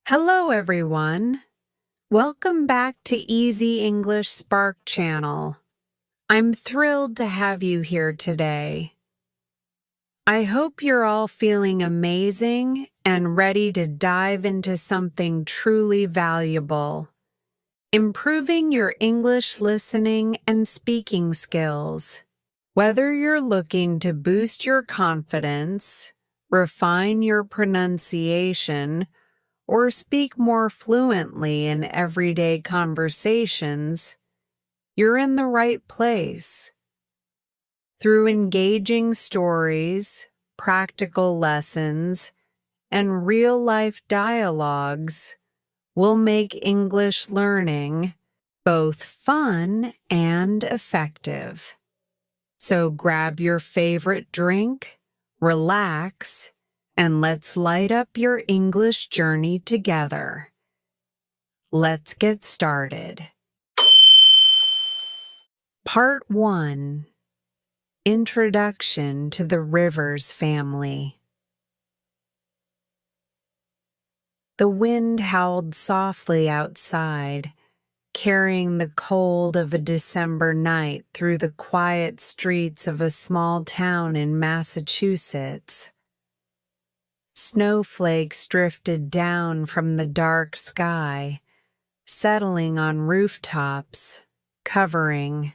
Hello, everyone. Welcome back to Easy English Spark Channel. I'm thrilled to have you here today. I hope you're all feeling amazing and ready to dive into something truly valuable, improving your English listening and speaking skills. Whether you're looking to boost your confidence, refine your pronunciation, or speak more fluently in everyday conversations, you're in the right place. Through engaging stories, practical lessons, and real-life dialogues, we'll make English learning both fun and effective. So grab your favorite drink, relax, and let's light up your English journey together. Let's get started. Part 1. Introduction to the Rivers family. The wind howled softly outside, carrying the cold of a December night through the quiet streets of a small town in Massachusetts. Snowflakes drifted down from the dark sky, settling on rooftops, covering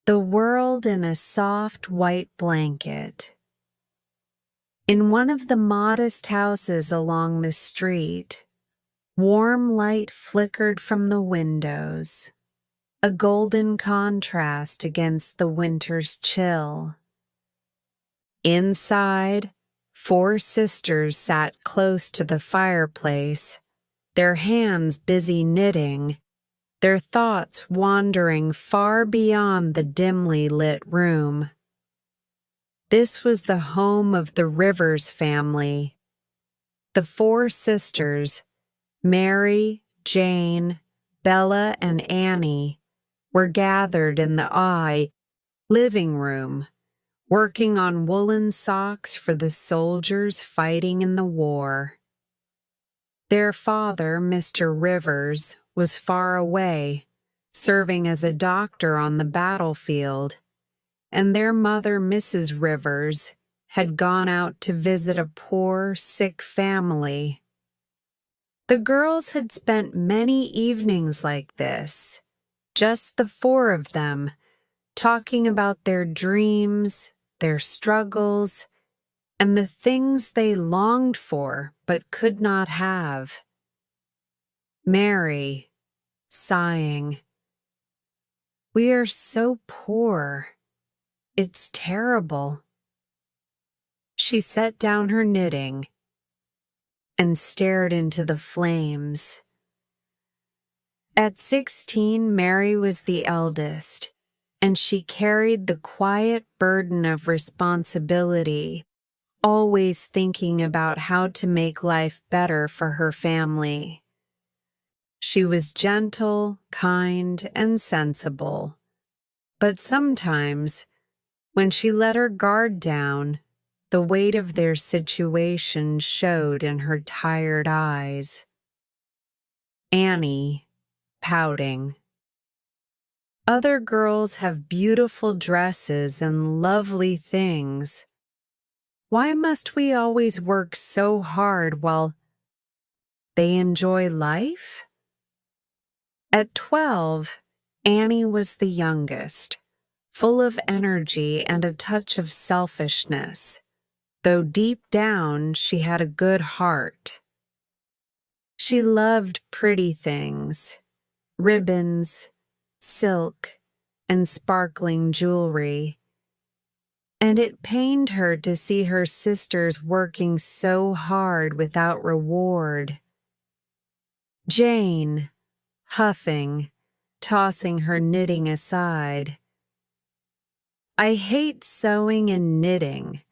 the world in a soft white blanket. In one of the modest houses along the street, warm light flickered from the windows, a golden contrast against the winter's chill. Inside, 4 sisters sat close to the fireplace, their hands busy knitting, their thoughts wandering far beyond the dimly lit room. This was the home of the Rivers family. The 4 sisters, Mary, Jane, Bella, and Annie, were gathered in the living room, working on woolen socks for the soldiers fighting in the war. Their father, Mr. Rivers, was far away, serving as a doctor on the battlefield, and their mother, Mrs. Rivers, had gone out to visit a poor, sick family. The girls had spent many evenings like this, just the 4 of them, talking about their dreams, their struggles, and the things they longed for but could not have. Mary, sighing, "We are so poor. It's terrible." She set down her knitting and stared into the flames. At 16, Mary was the eldest, and she carried the quiet burden of responsibility, always thinking about how to make life better for her family. She was gentle, kind, and sensible, but sometimes, when she let her guard down, the weight of their situation showed in her tired eyes. Annie, pouting, "Other girls have beautiful dresses and lovely things. Why must we always work so hard while they enjoy life?" At 12, Annie was the youngest, full of energy and a touch of selfishness, though deep down she had a good heart. She loved pretty things, ribbons, silk, and sparkling jewelry, and it pained her to see her sisters working so hard without reward. Jane, huffing, tossing her knitting aside, "I hate sewing and knitting.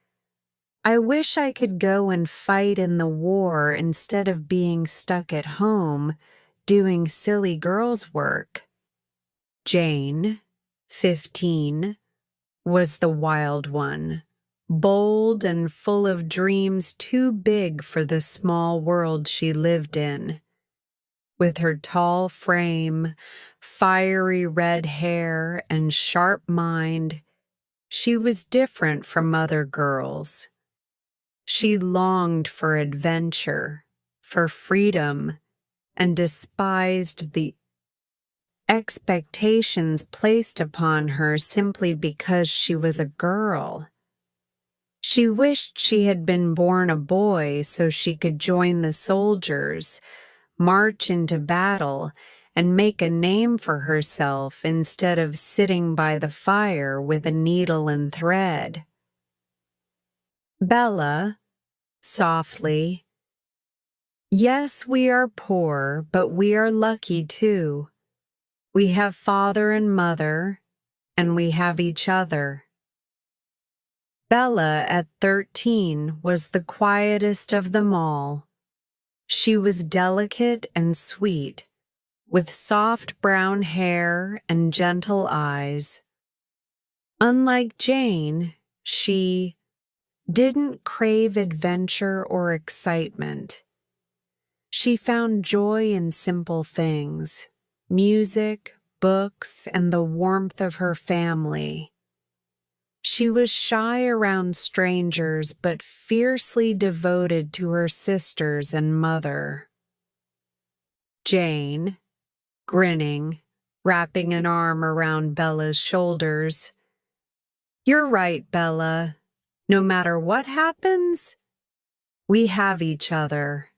I wish I could go and fight in the war instead of being stuck at home doing silly girls' work." Jane, 15, was the wild one, bold and full of dreams too big for the small world she lived in. With her tall frame, fiery red hair, and sharp mind, she was different from other girls. She longed for adventure, for freedom, and despised the expectations placed upon her simply because she was a girl. She wished she had been born a boy so she could join the soldiers, march into battle, and make a name for herself instead of sitting by the fire with a needle and thread. Bella, softly, "Yes, we are poor, but we are lucky too. We have father and mother, and we have each other." Bella, at 13, was the quietest of them all. She was delicate and sweet, with soft brown hair and gentle eyes. Unlike Jane, she didn't crave adventure or excitement. She found joy in simple things: music, books, and the warmth of her family. She was shy around strangers, but fiercely devoted to her sisters and mother. Jane, grinning, wrapping an arm around Bella's shoulders. "You're right, Bella. No matter what happens, we have each other."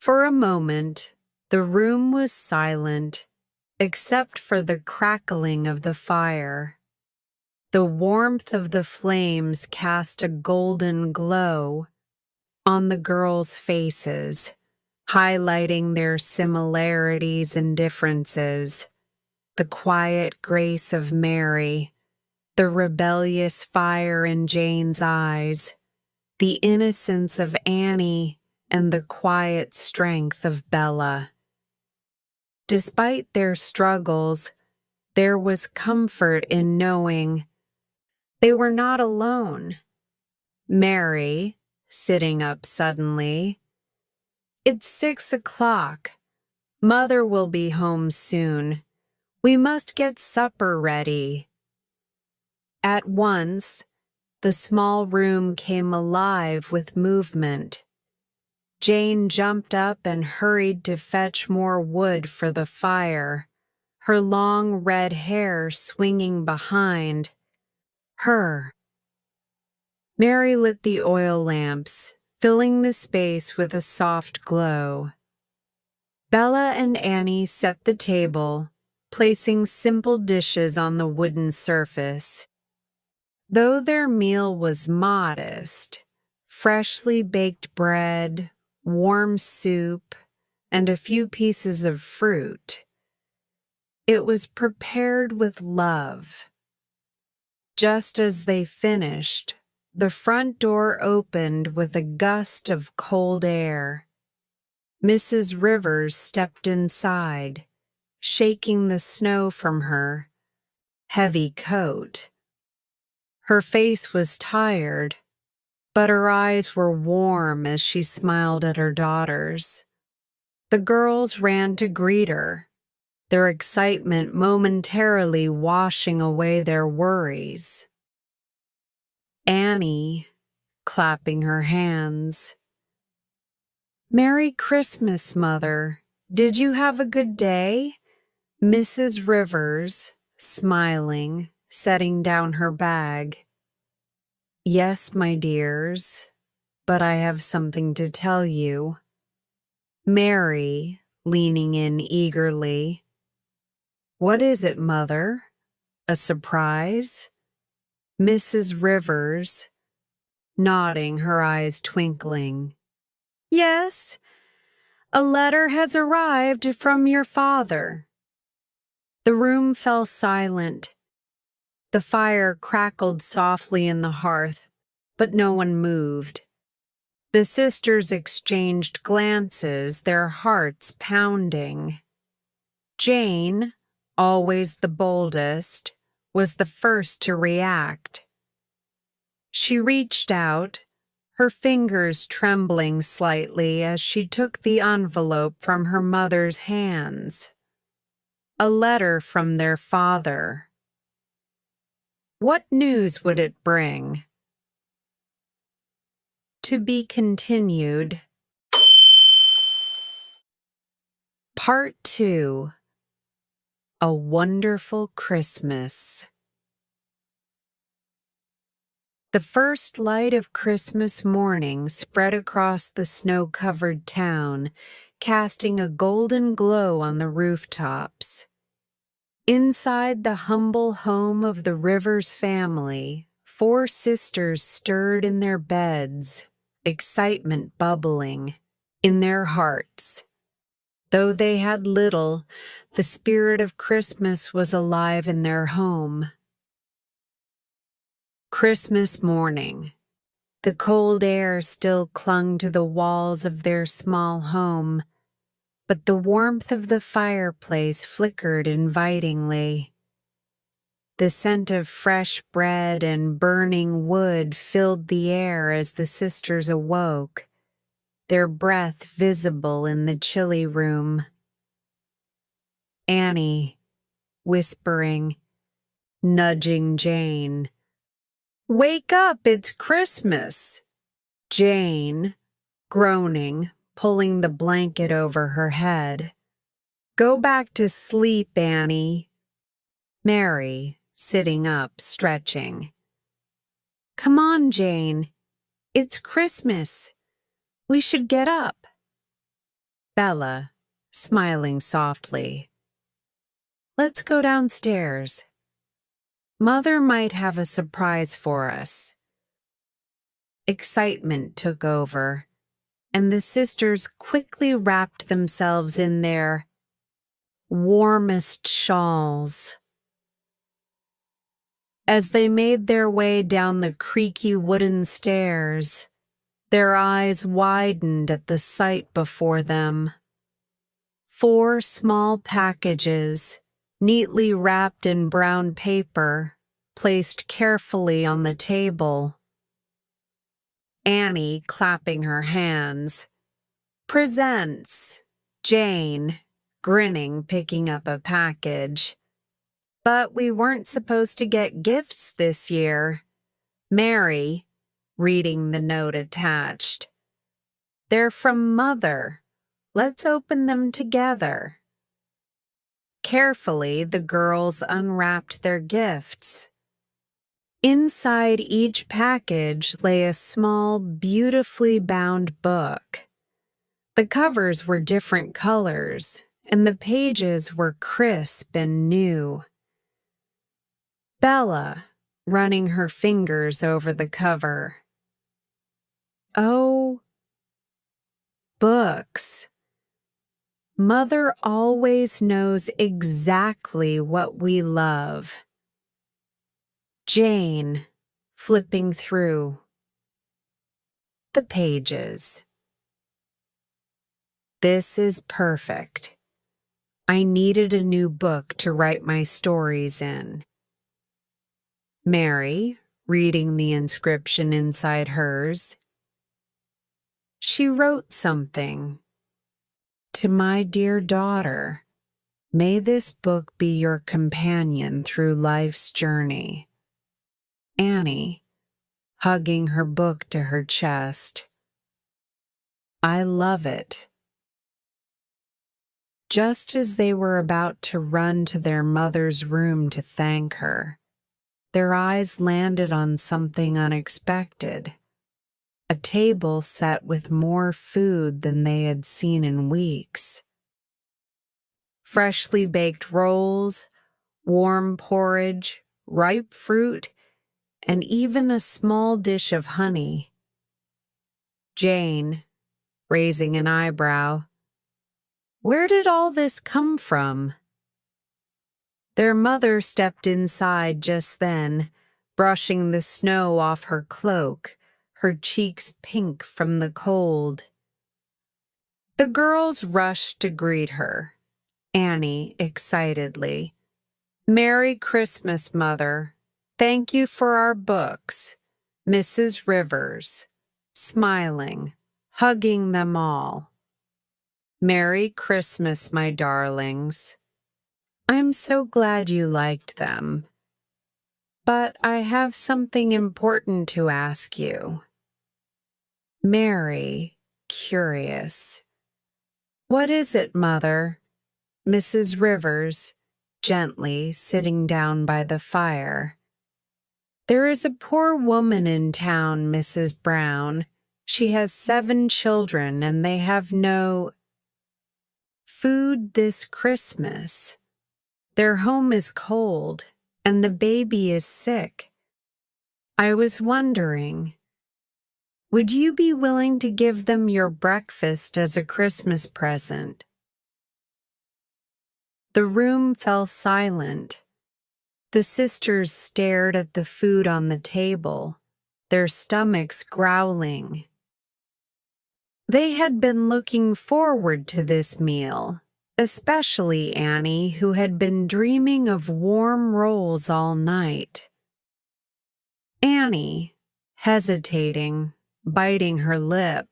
For a moment, the room was silent, except for the crackling of the fire. The warmth of the flames cast a golden glow on the girls' faces, highlighting their similarities and differences: the quiet grace of Mary, the rebellious fire in Jane's eyes, the innocence of Annie, and the quiet strength of Bella. Despite their struggles, there was comfort in knowing they were not alone. Mary, sitting up suddenly, "It's 6 o'clock. Mother will be home soon. We must get supper ready." At once, the small room came alive with movement. Jane jumped up and hurried to fetch more wood for the fire, her long red hair swinging behind her. Mary lit the oil lamps, filling the space with a soft glow. Bella and Annie set the table, placing simple dishes on the wooden surface. Though their meal was modest, freshly baked bread, warm soup, and a few pieces of fruit, it was prepared with love. Just as they finished, the front door opened with a gust of cold air. Mrs. Rivers stepped inside, shaking the snow from her heavy coat. Her face was tired, but her eyes were warm as she smiled at her daughters. The girls ran to greet her, their excitement momentarily washing away their worries. Annie, clapping her hands, "Merry Christmas, Mother. Did you have a good day?" Mrs. Rivers, smiling, setting down her bag. "Yes, my dears, but I have something to tell you." Mary, leaning in eagerly, "What is it, Mother? A surprise?" Mrs. Rivers, nodding, her eyes twinkling. "Yes, a letter has arrived from your father." The room fell silent. The fire crackled softly in the hearth, but no one moved. The sisters exchanged glances, their hearts pounding. Jane, always the boldest, was the first to react. She reached out, her fingers trembling slightly as she took the envelope from her mother's hands. A letter from their father. What news would it bring? To be continued. Part 2. A Wonderful Christmas. The first light of Christmas morning spread across the snow-covered town, casting a golden glow on the rooftops. Inside the humble home of the Rivers family, 4 sisters stirred in their beds, excitement bubbling in their hearts. Though they had little, the spirit of Christmas was alive in their home. Christmas morning. The cold air still clung to the walls of their small home, but the warmth of the fireplace flickered invitingly. The scent of fresh bread and burning wood filled the air as the sisters awoke, their breath visible in the chilly room. Annie, whispering, nudging Jane. "Wake up, it's Christmas!" Jane, groaning, pulling the blanket over her head. "Go back to sleep, Annie." Mary, sitting up, stretching. "Come on, Jane. It's Christmas. We should get up." Bella, smiling softly. "Let's go downstairs. Mother might have a surprise for us." Excitement took over, and the sisters quickly wrapped themselves in their warmest shawls. As they made their way down the creaky wooden stairs, their eyes widened at the sight before them. 4 small packages, neatly wrapped in brown paper, placed carefully on the table. Annie, clapping her hands. "Presents." Jane, grinning, picking up a package. "But we weren't supposed to get gifts this year." Mary, reading the note attached. "They're from Mother. Let's open them together." Carefully, the girls unwrapped their gifts. Inside each package lay a small, beautifully bound book. The covers were different colors, and the pages were crisp and new. Bella, running her fingers over the cover. "Oh, books. Mother always knows exactly what we love." Jane, flipping through the pages. "This is perfect. I needed a new book to write my stories in." Mary, reading the inscription inside hers. She wrote something. "To my dear daughter, may this book be your companion through life's journey." Annie, hugging her book to her chest. "I love it." Just as they were about to run to their mother's room to thank her, their eyes landed on something unexpected. A table set with more food than they had seen in weeks. Freshly baked rolls, warm porridge, ripe fruit, and even a small dish of honey. Jane, raising an eyebrow. "Where did all this come from?" Their mother stepped inside just then, brushing the snow off her cloak, her cheeks pink from the cold. The girls rushed to greet her. Annie, excitedly. "Merry Christmas, Mother. Thank you for our books. Mrs. Rivers, smiling, hugging them all. Merry Christmas, my darlings. I'm so glad you liked them. But I have something important to ask you. Mary, curious. What is it, Mother? Mrs. Rivers, gently sitting down by the fire. There is a poor woman in town, Mrs. Brown. She has 7 children and they have no food this Christmas. Their home is cold and the baby is sick. I was wondering, would you be willing to give them your breakfast as a Christmas present? The room fell silent. The sisters stared at the food on the table, their stomachs growling. They had been looking forward to this meal, especially Annie, who had been dreaming of warm rolls all night. Annie, hesitating, biting her lip.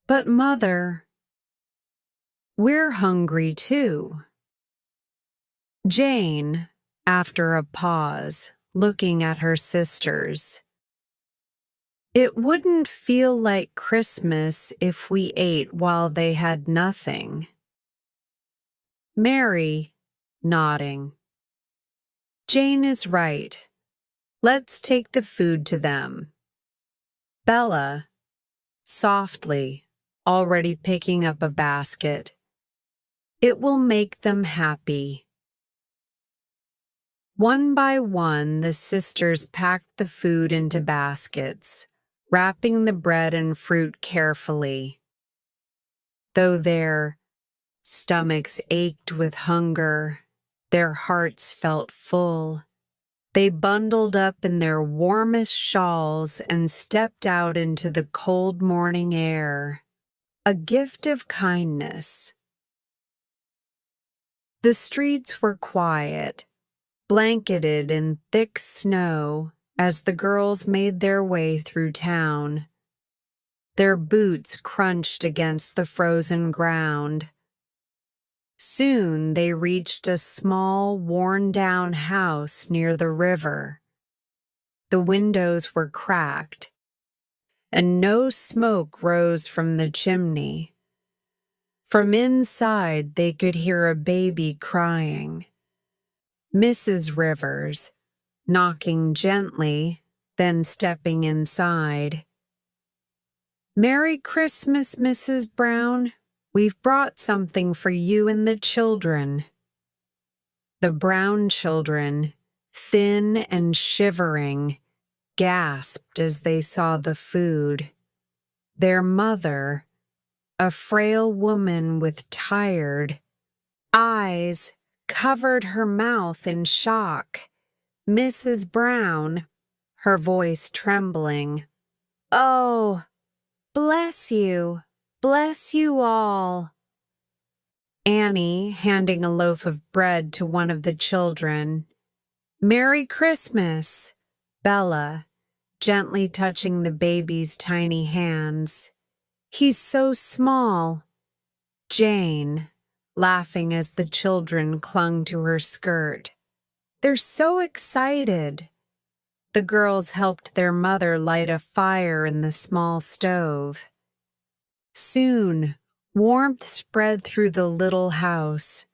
But Mother, we're hungry too. Jane, after a pause, looking at her sisters. It wouldn't feel like Christmas if we ate while they had nothing. Mary, nodding. Jane is right. Let's take the food to them. Bella, softly, already picking up a basket. It will make them happy. One by one, the sisters packed the food into baskets, wrapping the bread and fruit carefully. Though their stomachs ached with hunger, their hearts felt full. They bundled up in their warmest shawls and stepped out into the cold morning air, a gift of kindness. The streets were quiet, blanketed in thick snow as the girls made their way through town. Their boots crunched against the frozen ground. Soon they reached a small, worn-down house near the river. The windows were cracked, and no smoke rose from the chimney. From inside they could hear a baby crying. Mrs. Rivers, knocking gently, then stepping inside. Merry Christmas, Mrs. Brown. We've brought something for you and the children. The Brown children, thin and shivering, gasped as they saw the food. Their mother, a frail woman with tired eyes, covered her mouth in shock. Mrs. Brown, her voice trembling. Oh, bless you all. Annie, handing a loaf of bread to one of the children. Merry Christmas. Bella, gently touching the baby's tiny hands. He's so small. Jane, laughing as the children clung to her skirt. They're so excited. The girls helped their mother light a fire in the small stove. Soon, warmth spread through the little house,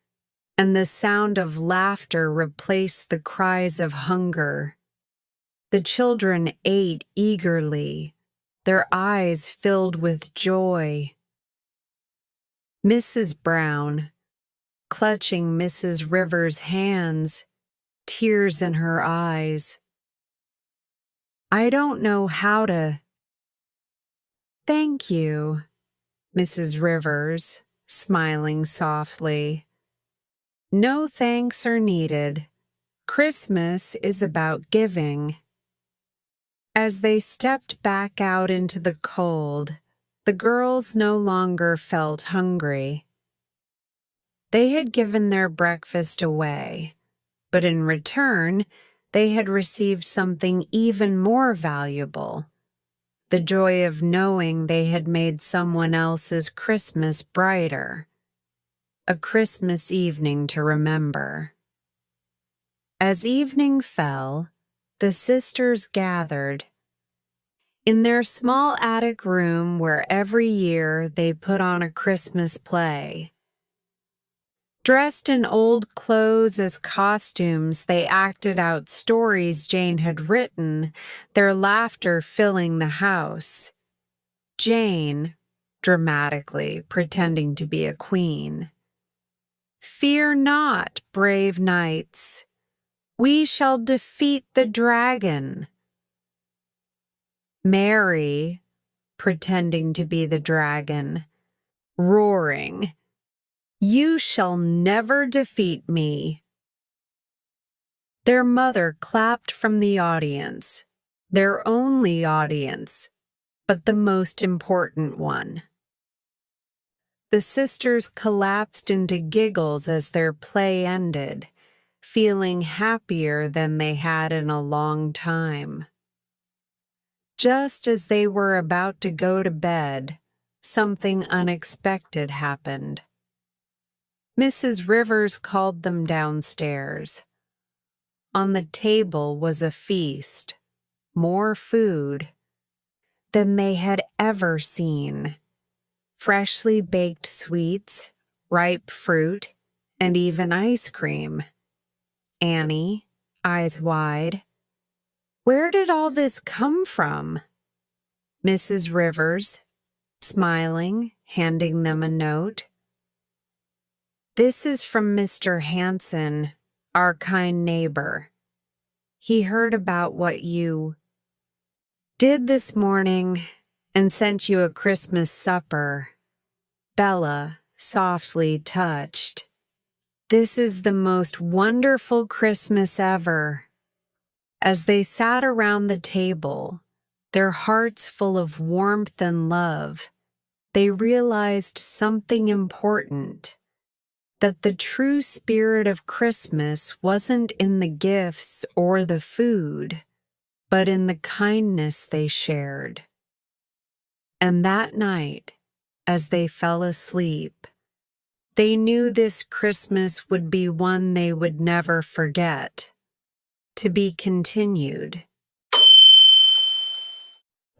and the sound of laughter replaced the cries of hunger. The children ate eagerly, their eyes filled with joy. Mrs. Brown, clutching Mrs. Rivers' hands, tears in her eyes. I don't know how to. Thank you, Mrs. Rivers, smiling softly. No thanks are needed. Christmas is about giving. As they stepped back out into the cold, the girls no longer felt hungry. They had given their breakfast away, but in return, they had received something even more valuable: the joy of knowing they had made someone else's Christmas brighter, a Christmas evening to remember. As evening fell, the sisters gathered in their small attic room where every year they put on a Christmas play. Dressed in old clothes as costumes, they acted out stories Jane had written, their laughter filling the house. Jane, dramatically pretending to be a queen. "Fear not, brave knights. We shall defeat the dragon." Mary, pretending to be the dragon, roaring, "You shall never defeat me." Their mother clapped from the audience, their only audience, but the most important one. The sisters collapsed into giggles as their play ended, feeling happier than they had in a long time. Just as they were about to go to bed, something unexpected happened. Mrs. Rivers called them downstairs. On the table was a feast, more food than they had ever seen. Freshly baked sweets, ripe fruit, and even ice cream. Annie, eyes wide. "Where did all this come from?" Mrs. Rivers, smiling, handing them a note. "This is from Mr. Hanson, our kind neighbor. He heard about what you did this morning and sent you a Christmas supper." Bella softly touched. "This is the most wonderful Christmas ever." As they sat around the table, their hearts full of warmth and love, they realized something important: that the true spirit of Christmas wasn't in the gifts or the food, but in the kindness they shared. And that night, as they fell asleep, they knew this Christmas would be one they would never forget. To be continued.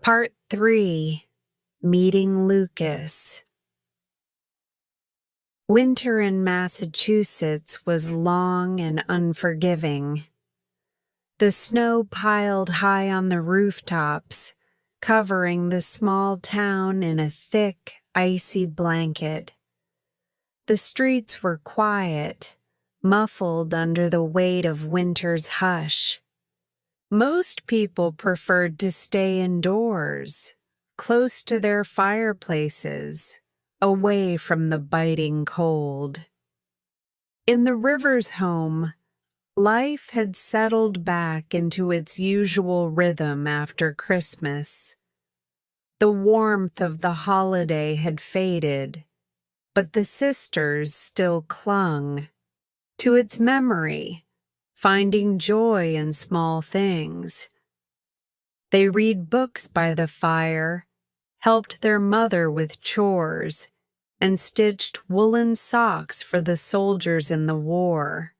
Part 3. Meeting Lucas. Winter in Massachusetts was long and unforgiving. The snow piled high on the rooftops, covering the small town in a thick, icy blanket. The streets were quiet, muffled under the weight of winter's hush. Most people preferred to stay indoors, close to their fireplaces, away from the biting cold. In the Rivers home, life had settled back into its usual rhythm after Christmas. The warmth of the holiday had faded, but the sisters still clung to its memory, finding joy in small things. They read books by the fire, helped their mother with chores, and stitched woolen socks for the soldiers in the war.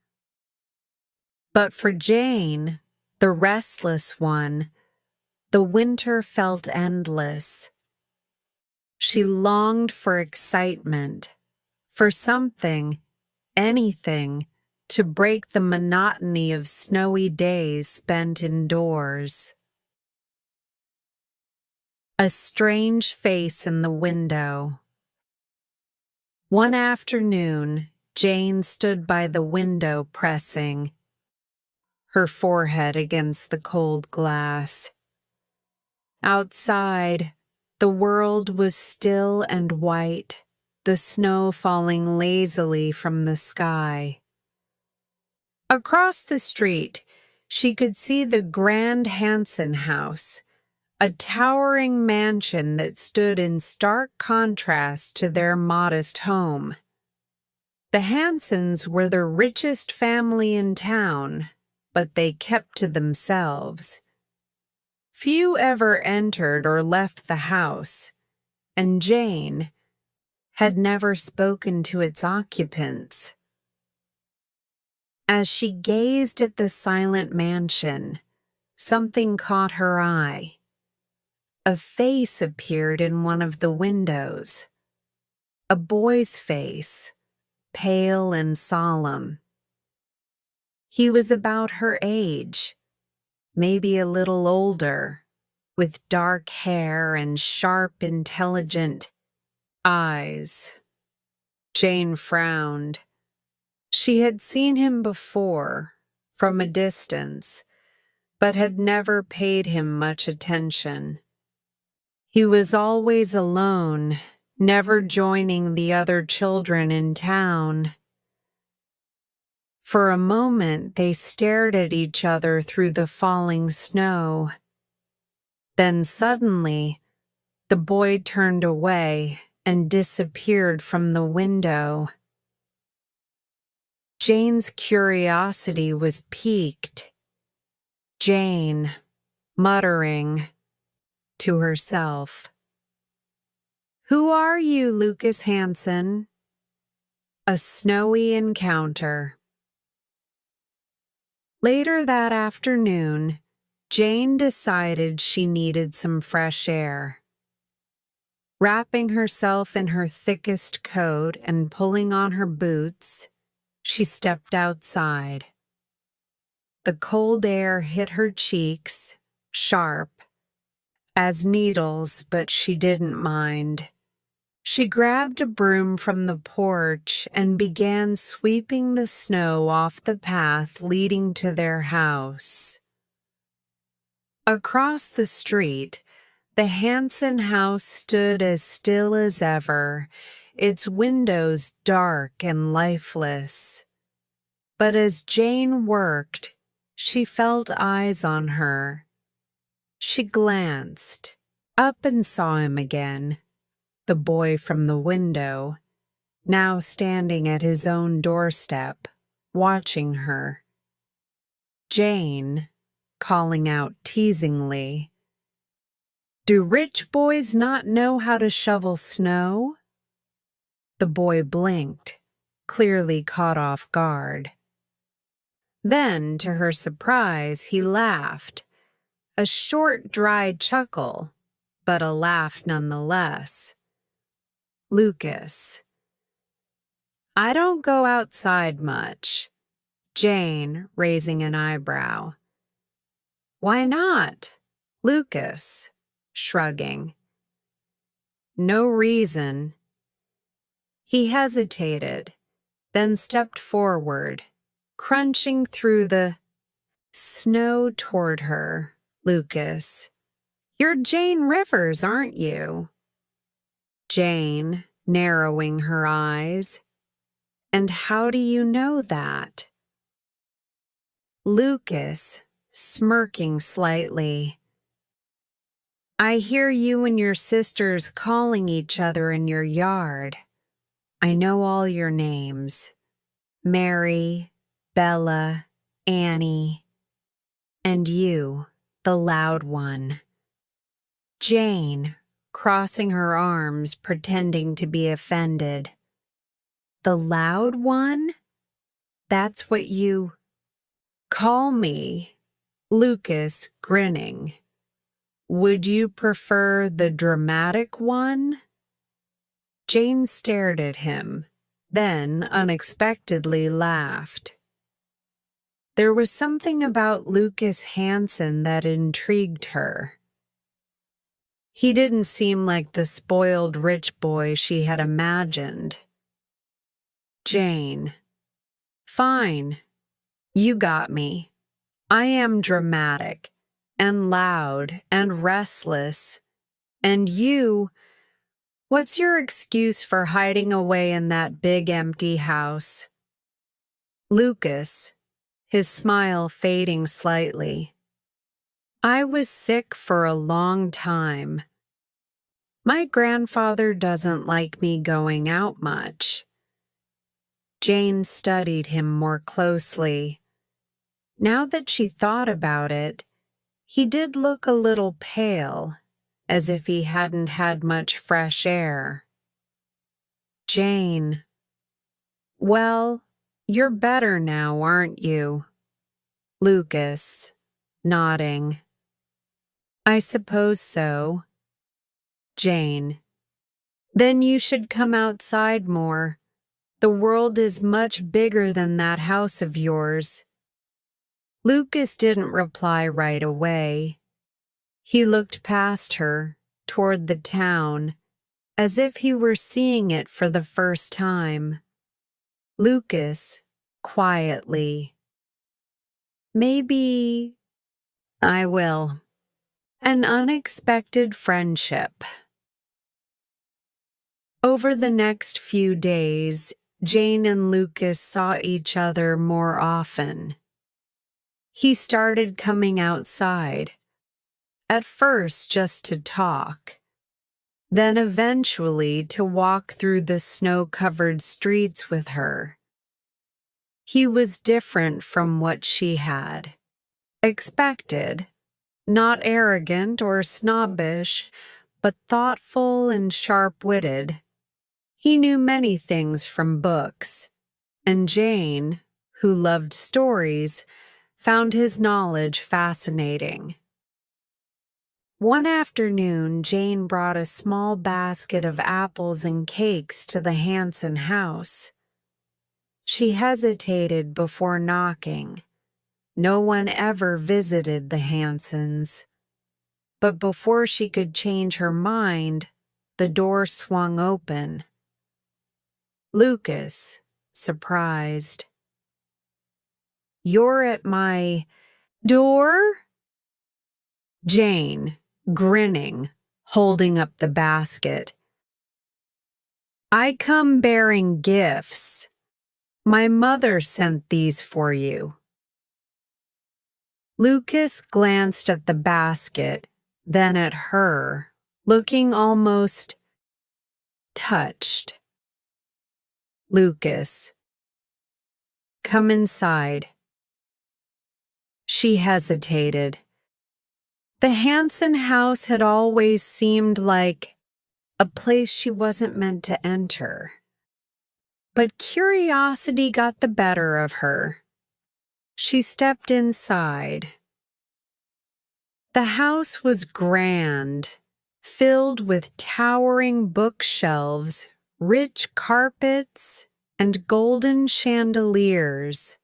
But for Jane, the restless one, the winter felt endless. She longed for excitement, for something, anything, to break the monotony of snowy days spent indoors. A strange face in the window. One afternoon, Jane stood by the window pressing her forehead against the cold glass. Outside, the world was still and white, the snow falling lazily from the sky. Across the street, she could see the grand Hanson house, a towering mansion that stood in stark contrast to their modest home. The Hansons were the richest family in town, but they kept to themselves. Few ever entered or left the house, and Jane had never spoken to its occupants. As she gazed at the silent mansion, something caught her eye. A face appeared in one of the windows. A boy's face, pale and solemn. He was about her age, maybe a little older, with dark hair and sharp, intelligent eyes. Jane frowned. She had seen him before, from a distance, but had never paid him much attention. He was always alone, never joining the other children in town. For a moment they stared at each other through the falling snow. Then suddenly, the boy turned away and disappeared from the window. Jane's curiosity was piqued. Jane, muttering to herself, "Who are you, Lucas Hansen?" A snowy encounter. Later that afternoon, Jane decided she needed some fresh air. Wrapping herself in her thickest coat and pulling on her boots, she stepped outside. The cold air hit her cheeks, sharp as needles, but she didn't mind. She grabbed a broom from the porch and began sweeping the snow off the path leading to their house. Across the street, the Hansen house stood as still as ever, its windows dark and lifeless. But as Jane worked, she felt eyes on her. She glanced up and saw him again, the boy from the window, now standing at his own doorstep, watching her. Jane, calling out teasingly, "Do rich boys not know how to shovel snow?" The boy blinked, clearly caught off guard. Then, to her surprise, he laughed, a short, dry chuckle, but a laugh nonetheless. "Lucas, I don't go outside much." Jane, raising an eyebrow. "Why not?" Lucas, shrugging. "No reason." He hesitated, then stepped forward, crunching through the snow toward her. "Lucas, you're Jane Rivers, aren't you?" Jane, narrowing her eyes. "And how do you know that?" Lucas, smirking slightly. "I hear you and your sisters calling each other in your yard. I know all your names. Mary, Bella, Annie, and you, the loud one." Jane, crossing her arms, pretending to be offended. "The loud one? That's what you call me?" Lucas, grinning. "Would you prefer the dramatic one?" Jane stared at him, then unexpectedly laughed. There was something about Lucas Hansen that intrigued her. He didn't seem like the spoiled rich boy she had imagined. "Jane, fine, you got me. I am dramatic, and loud, and restless. And you, what's your excuse for hiding away in that big empty house?" Lucas, his smile fading slightly. "I was sick for a long time. My grandfather doesn't like me going out much." Jane studied him more closely. Now that she thought about it, he did look a little pale, as if he hadn't had much fresh air. Jane. Well, you're better now, aren't you? Lucas, nodding. I suppose so. Jane. Then you should come outside more. The world is much bigger than that house of yours. Lucas didn't reply right away. He looked past her, toward the town, as if he were seeing it for the first time. Lucas, quietly. Maybe I will. An unexpected friendship. Over the next few days, Jane and Lucas saw each other more often. He started coming outside, at first just to talk, then eventually to walk through the snow-covered streets with her. He was different from what she had expected, not arrogant or snobbish, but thoughtful and sharp-witted. He knew many things from books, and Jane, who loved stories, found his knowledge fascinating. One afternoon, Jane brought a small basket of apples and cakes to the Hanson house. She hesitated before knocking. No one ever visited the Hansons. But before she could change her mind, the door swung open. Lucas, surprised. You're at my door? Jane, grinning, holding up the basket. I come bearing gifts. My mother sent these for you. Lucas glanced at the basket, then at her, looking almost touched. Lucas. Come inside. She hesitated. The Hanson house had always seemed like a place she wasn't meant to enter. But curiosity got the better of her. She stepped inside. The house was grand, filled with towering bookshelves, rich carpets, and golden chandeliers.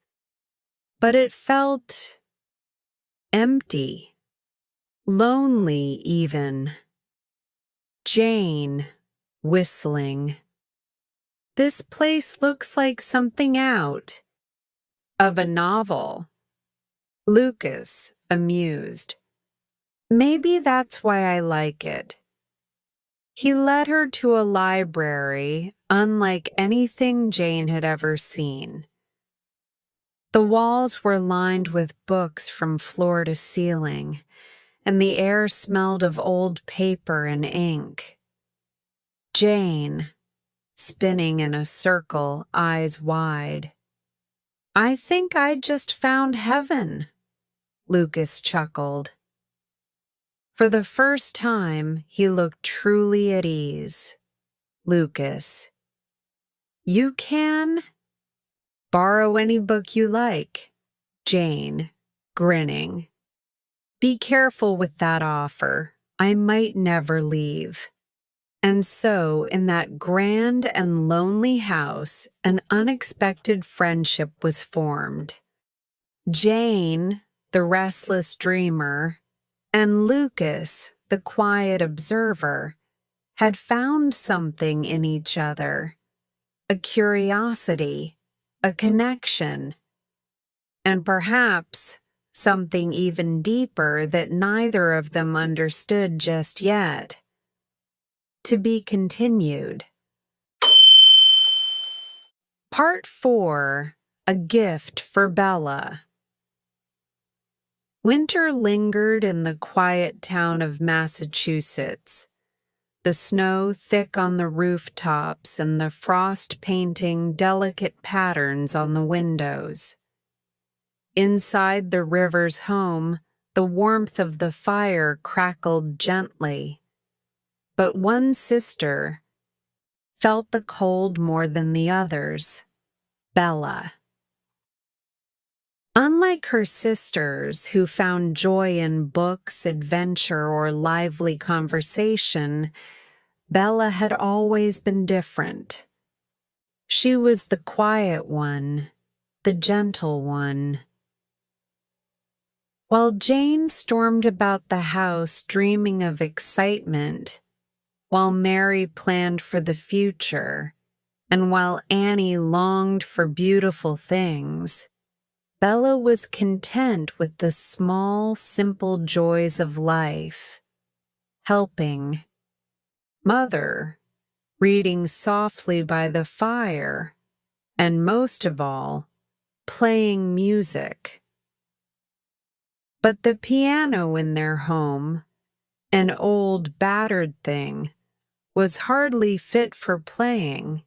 But it felt empty, lonely even. Jane, whistling. This place looks like something out of a novel. Lucas, amused. Maybe that's why I like it. He led her to a library unlike anything Jane had ever seen. The walls were lined with books from floor to ceiling, and the air smelled of old paper and ink. Jane, spinning in a circle, eyes wide. I think I just found heaven, Lucas chuckled. For the first time, he looked truly at ease. Lucas. You can borrow any book you like. Jane, grinning. Be careful with that offer. I might never leave. And so, in that grand and lonely house, an unexpected friendship was formed. Jane, the restless dreamer, and Lucas, the quiet observer, had found something in each other, a curiosity, a connection, and perhaps something even deeper that neither of them understood just yet. To be continued. Part 4. A Gift for Bella. Winter lingered in the quiet town of Massachusetts, the snow thick on the rooftops and the frost painting delicate patterns on the windows. Inside the river's home, the warmth of the fire crackled gently. But one sister felt the cold more than the others, Bella. Unlike her sisters, who found joy in books, adventure, or lively conversation, Bella had always been different. She was the quiet one, the gentle one. While Jane stormed about the house dreaming of excitement, while Mary planned for the future, and while Annie longed for beautiful things, Bella was content with the small, simple joys of life: helping, mother, reading softly by the fire, and most of all, playing music. But the piano in their home, an old battered thing, was hardly fit for playing.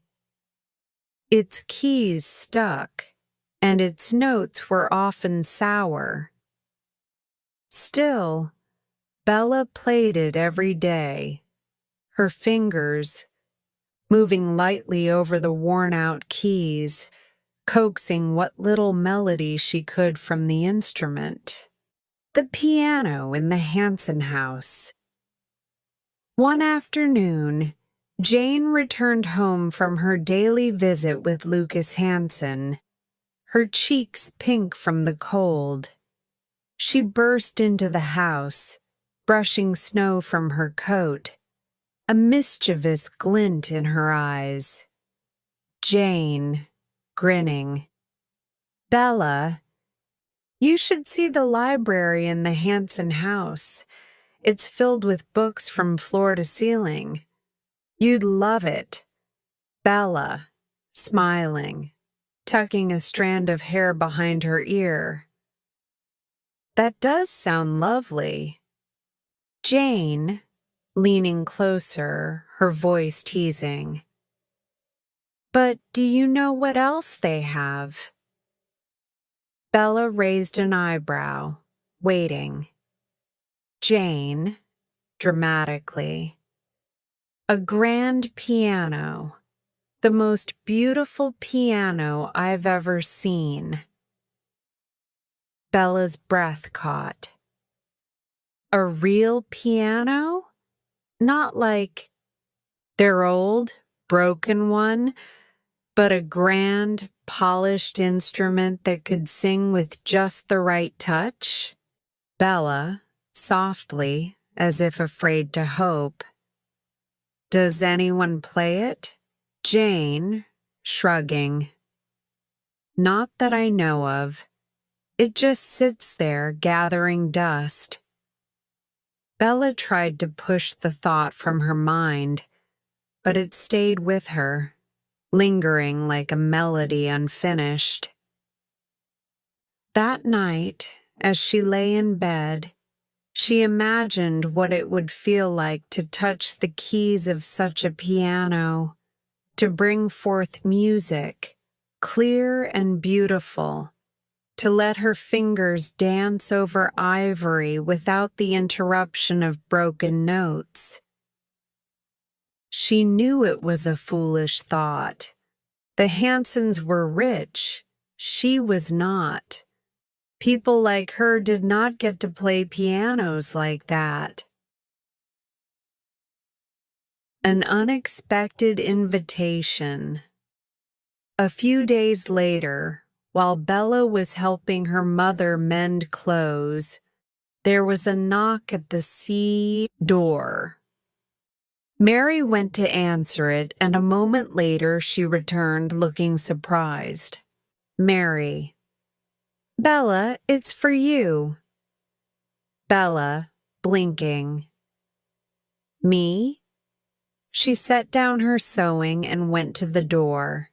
Its keys stuck, and its notes were often sour. Still, Bella played it every day, her fingers moving lightly over the worn-out keys, coaxing what little melody she could from the instrument. The piano in the Hanson house. One afternoon, Jane returned home from her daily visit with Lucas Hanson, her cheeks pink from the cold. She burst into the house, brushing snow from her coat, a mischievous glint in her eyes. Jane, grinning. "Bella, you should see the library in the Hanson house. It's filled with books from floor to ceiling. You'd love it." Bella, smiling, tucking a strand of hair behind her ear. "That does sound lovely." Jane, leaning closer, her voice teasing. "But do you know what else they have?" Bella raised an eyebrow, waiting. Jane, dramatically. "A grand piano. The most beautiful piano I've ever seen." Bella's breath caught. "A real piano? Not like their old, broken one, but a grand, polished instrument that could sing with just the right touch?" Bella, softly, as if afraid to hope. "Does anyone play it?" Jane, shrugging. "Not that I know of. It just sits there, gathering dust." Bella tried to push the thought from her mind, but it stayed with her, lingering like a melody unfinished. That night, as she lay in bed, she imagined what it would feel like to touch the keys of such a piano, to bring forth music, clear and beautiful, to let her fingers dance over ivory without the interruption of broken notes. She knew it was a foolish thought. The Hansons were rich. She was not. People like her did not get to play pianos like that. An unexpected invitation. A few days later, while Bella was helping her mother mend clothes, there was a knock at the sea door. Mary went to answer it, and a moment later she returned looking surprised. Mary: "Bella, it's for you." Bella, blinking. "Me?" She set down her sewing and went to the door.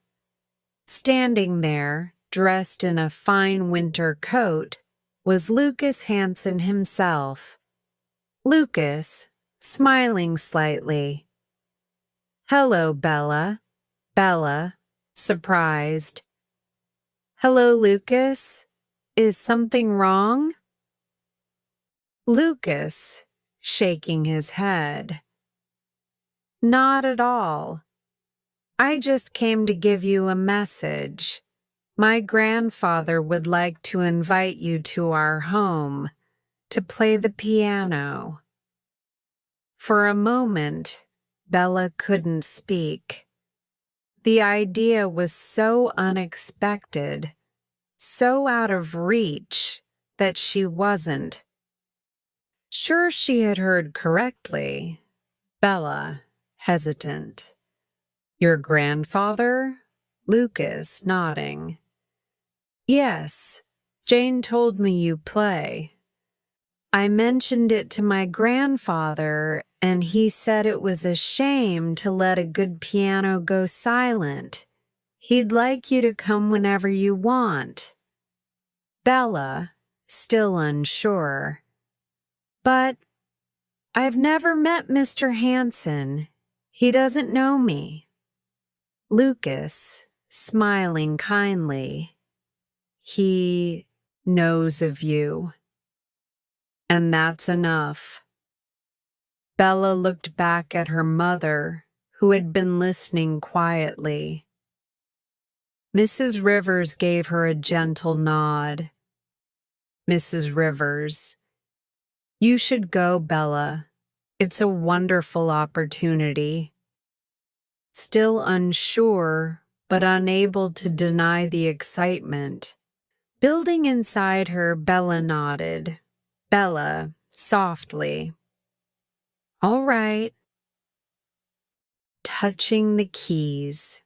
Standing there, dressed in a fine winter coat, was Lucas Hanson himself. Lucas, smiling slightly. "Hello, Bella." Bella, surprised. "Hello, Lucas." Is something wrong? Lucas, shaking his head. Not at all. I just came to give you a message. My grandfather would like to invite you to our home to play the piano. For a moment, Bella couldn't speak. The idea was so unexpected, so out of reach, that she wasn't sure she had heard correctly. Bella, hesitant. Your grandfather? Lucas, nodding. Yes, Jane told me you play. I mentioned it to my grandfather, and he said it was a shame to let a good piano go silent. He'd like you to come whenever you want. Bella, still unsure. But I've never met Mr. Hanson. He doesn't know me. Lucas, smiling kindly. He knows of you. And that's enough. Bella looked back at her mother, who had been listening quietly. Mrs. Rivers gave her a gentle nod. Mrs. Rivers, you should go, Bella. It's a wonderful opportunity. Still unsure, but unable to deny the excitement. Building inside her, Bella nodded. Bella, softly. All right. Touching the keys.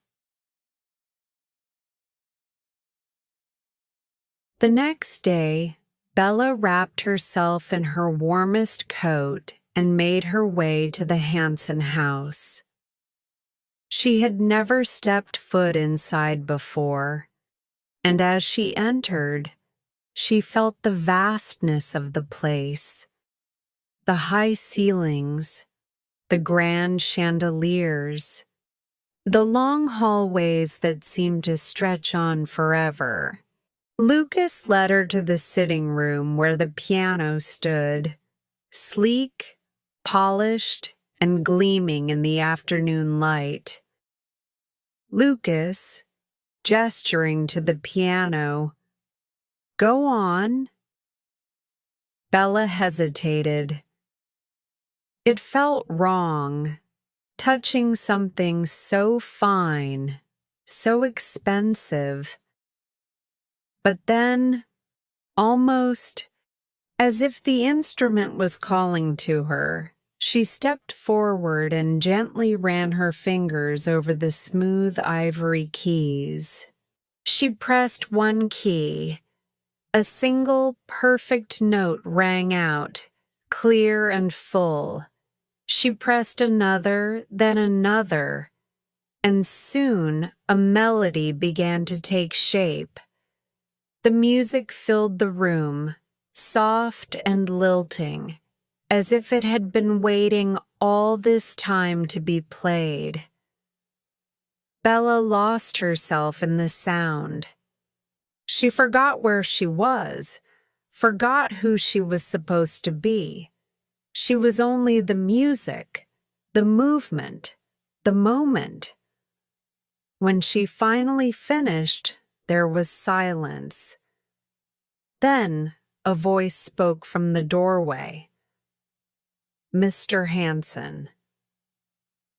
The next day, Bella wrapped herself in her warmest coat and made her way to the Hanson house. She had never stepped foot inside before, and as she entered, she felt the vastness of the place. The high ceilings, the grand chandeliers, the long hallways that seemed to stretch on forever. Lucas led her to the sitting room where the piano stood, sleek, polished, and gleaming in the afternoon light. Lucas, gesturing to the piano, "Go on." Bella hesitated. It felt wrong, touching something so fine, so expensive. But then, almost as if the instrument was calling to her, she stepped forward and gently ran her fingers over the smooth ivory keys. She pressed one key. A single, perfect note rang out, clear and full. She pressed another, then another, and soon a melody began to take shape. The music filled the room, soft and lilting, as if it had been waiting all this time to be played. Bella lost herself in the sound. She forgot where she was, forgot who she was supposed to be. She was only the music, the movement, the moment. When she finally finished, there was silence. Then a voice spoke from the doorway. Mr. Hanson.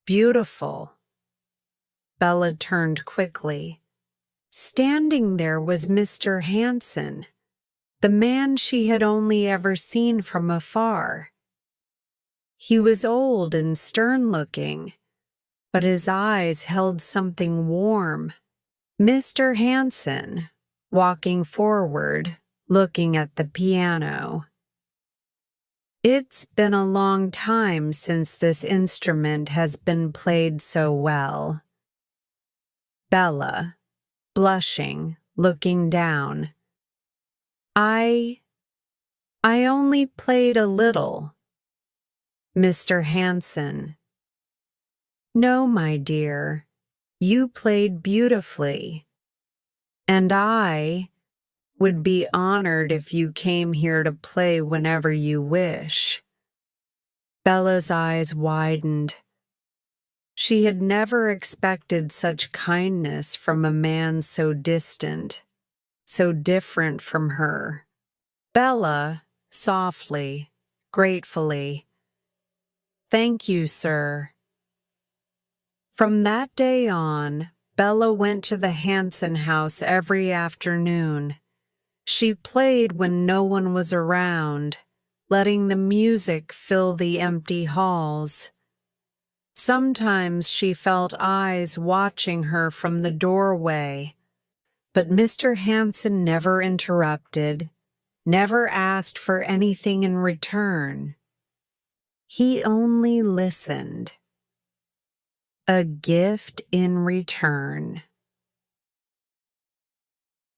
Beautiful. Bella turned quickly. Standing there was Mr. Hanson, the man she had only ever seen from afar. He was old and stern-looking, but his eyes held something warm. Mr. Hanson, walking forward, looking at the piano. It's been a long time since this instrument has been played so well. Bella, blushing, looking down. I only played a little. Mr. Hanson. No, my dear, you played beautifully. And Would be honored if you came here to play whenever you wish." Bella's eyes widened. She had never expected such kindness from a man so distant, so different from her. Bella, softly, gratefully, "Thank you, sir." From that day on, Bella went to the Hanson house every afternoon. She played when no one was around, letting the music fill the empty halls. Sometimes she felt eyes watching her from the doorway, but Mr. Hanson never interrupted, never asked for anything in return. He only listened. A gift in return.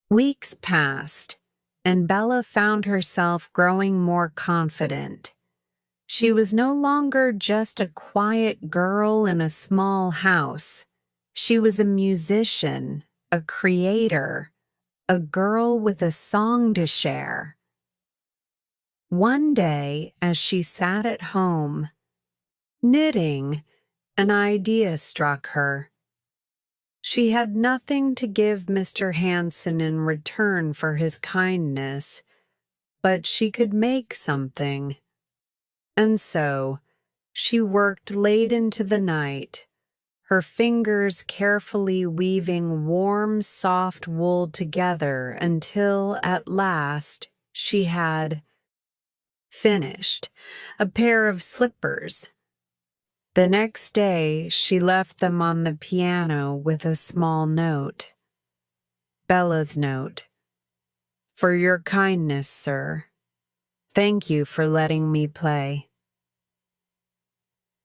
Weeks passed, and Bella found herself growing more confident. She was no longer just a quiet girl in a small house. She was a musician, a creator, a girl with a song to share. One day, as she sat at home, knitting, an idea struck her. She had nothing to give Mr. Hanson in return for his kindness, but she could make something. And so, she worked late into the night, her fingers carefully weaving warm, soft wool together until, at last, she had finished a pair of slippers. The next day, she left them on the piano with a small note. Bella's note. "For your kindness, sir. Thank you for letting me play."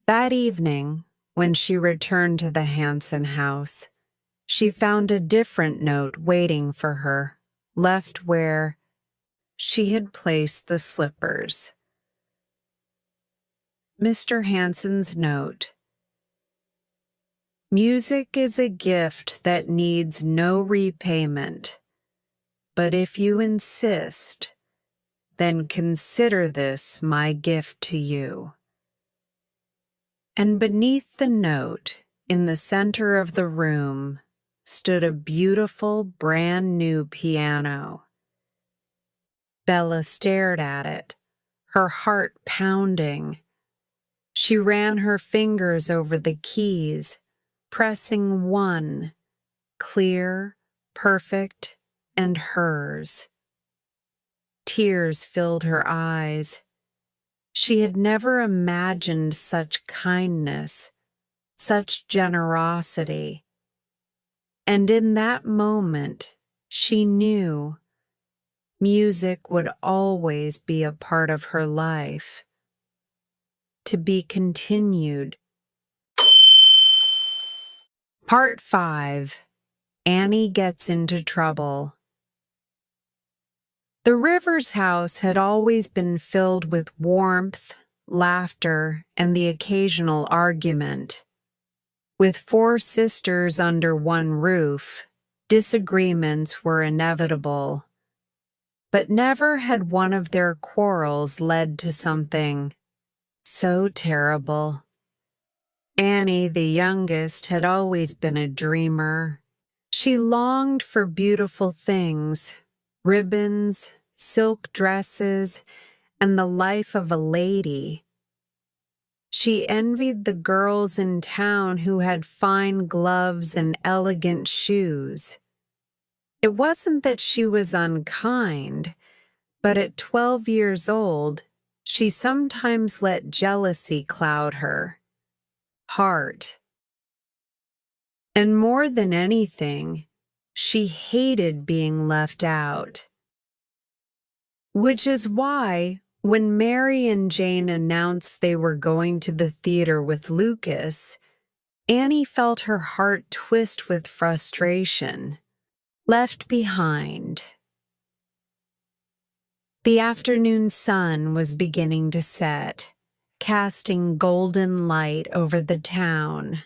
That evening, when she returned to the Hanson house, she found a different note waiting for her, left where she had placed the slippers. Mr. Hanson's note. "Music is a gift that needs no repayment, but if you insist, then consider this my gift to you." And beneath the note, in the center of the room, stood a beautiful brand new piano. Bella stared at it, her heart pounding. She ran her fingers over the keys, pressing one, clear, perfect, and hers. Tears filled her eyes. She had never imagined such kindness, such generosity. And in that moment, she knew music would always be a part of her life. To be continued. Part 5. Annie Gets into Trouble. The Rivers house had always been filled with warmth, laughter, and the occasional argument. With 4 sisters under one roof, disagreements were inevitable. But never had one of their quarrels led to something so terrible. Annie, the youngest, had always been a dreamer. She longed for beautiful things, ribbons, silk dresses, and the life of a lady. She envied the girls in town who had fine gloves and elegant shoes. It wasn't that she was unkind, but at 12 years old, she sometimes let jealousy cloud her heart. And more than anything, she hated being left out. Which is why, when Mary and Jane announced they were going to the theater with Lucas, Annie felt her heart twist with frustration. Left behind. The afternoon sun was beginning to set, casting golden light over the town.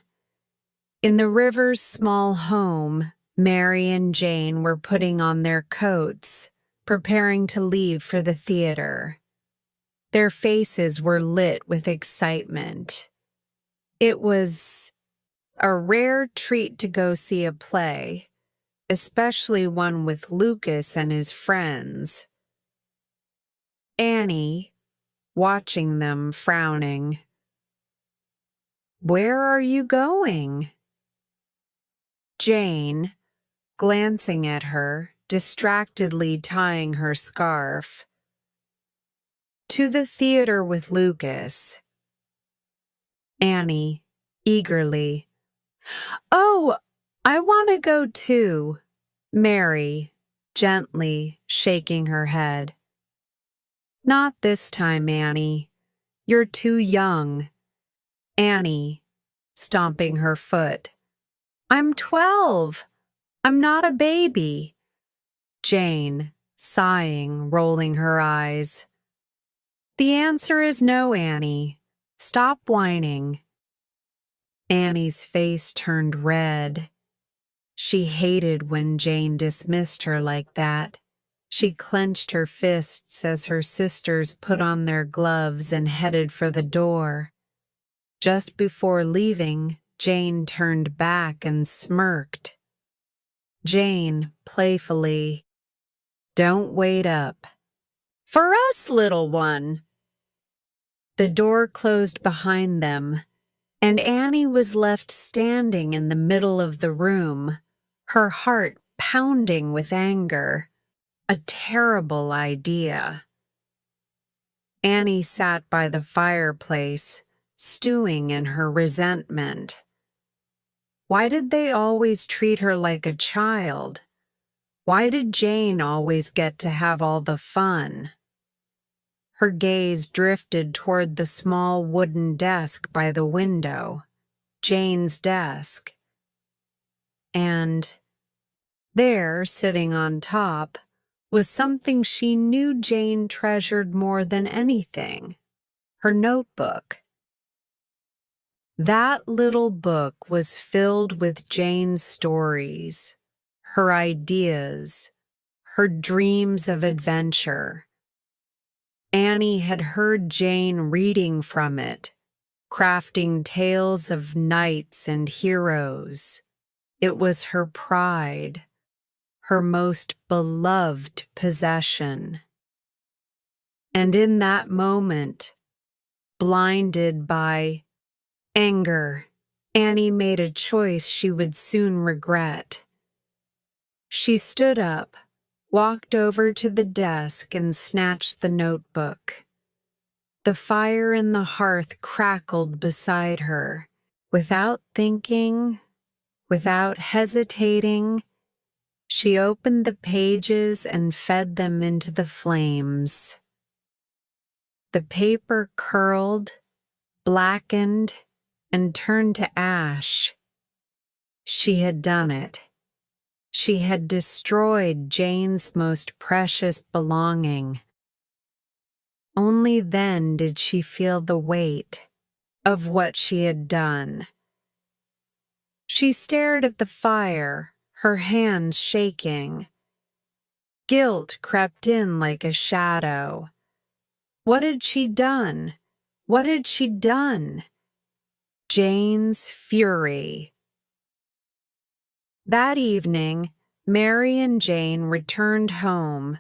In the River's small home, Mary and Jane were putting on their coats, preparing to leave for the theater. Their faces were lit with excitement. It was a rare treat to go see a play, especially one with Lucas and his friends. Annie, watching them, frowning. "Where are you going?" Jane, glancing at her, distractedly tying her scarf. "To the theater with Lucas." Annie, eagerly. "Oh, I want to go too." Mary, gently shaking her head. "Not this time, Annie. You're too young." Annie, stomping her foot. "I'm 12. I'm not a baby." Jane, sighing, rolling her eyes. "The answer is no, Annie. Stop whining." Annie's face turned red. She hated when Jane dismissed her like that. She clenched her fists as her sisters put on their gloves and headed for the door. Just before leaving, Jane turned back and smirked. Jane, playfully, "Don't wait up." "For us, little one." The door closed behind them, and Annie was left standing in the middle of the room, her heart pounding with anger. A terrible idea. Annie sat by the fireplace, stewing in her resentment. Why did they always treat her like a child? Why did Jane always get to have all the fun? Her gaze drifted toward the small wooden desk by the window, Jane's desk. And there, sitting on top, was something she knew Jane treasured more than anything: her notebook. That little book was filled with Jane's stories, her ideas, her dreams of adventure. Annie had heard Jane reading from it, crafting tales of knights and heroes. It was her pride, her most beloved possession. And in that moment, blinded by anger, Annie made a choice she would soon regret. She stood up, walked over to the desk, and snatched the notebook. The fire in the hearth crackled beside her. Without thinking, without hesitating, she opened the pages and fed them into the flames. The paper curled, blackened, and turned to ash. She had done it. She had destroyed Jane's most precious belonging. Only then did she feel the weight of what she had done. She stared at the fire, her hands shaking. Guilt crept in like a shadow. What had she done? What had she done? Jane's fury. That evening, Mary and Jane returned home,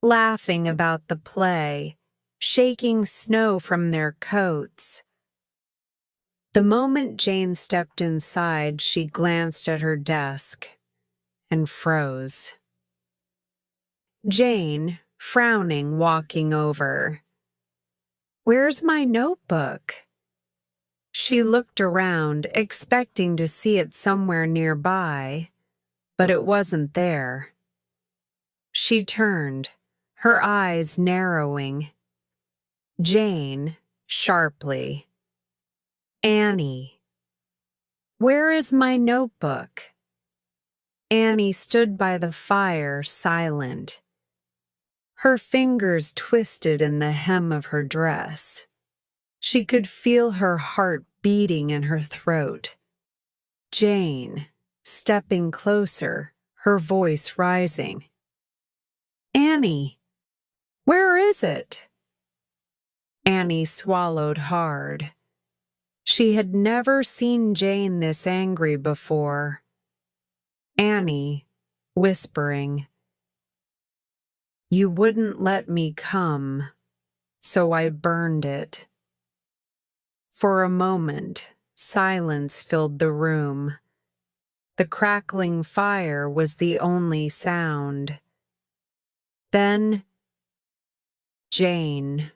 laughing about the play, shaking snow from their coats. The moment Jane stepped inside, she glanced at her desk and froze. Jane, frowning, walking over. "Where's my notebook?" She looked around, expecting to see it somewhere nearby, but it wasn't there. She turned, her eyes narrowing. Jane, sharply. "Annie, where is my notebook?" Annie stood by the fire, silent. Her fingers twisted in the hem of her dress. She could feel her heart beating in her throat. Jane, stepping closer, her voice rising. Annie, where is it? Annie swallowed hard. She had never seen Jane this angry before. Annie, whispering, "You wouldn't let me come, so I burned it." For a moment, silence filled the room. The crackling fire was the only sound. Then, Jane,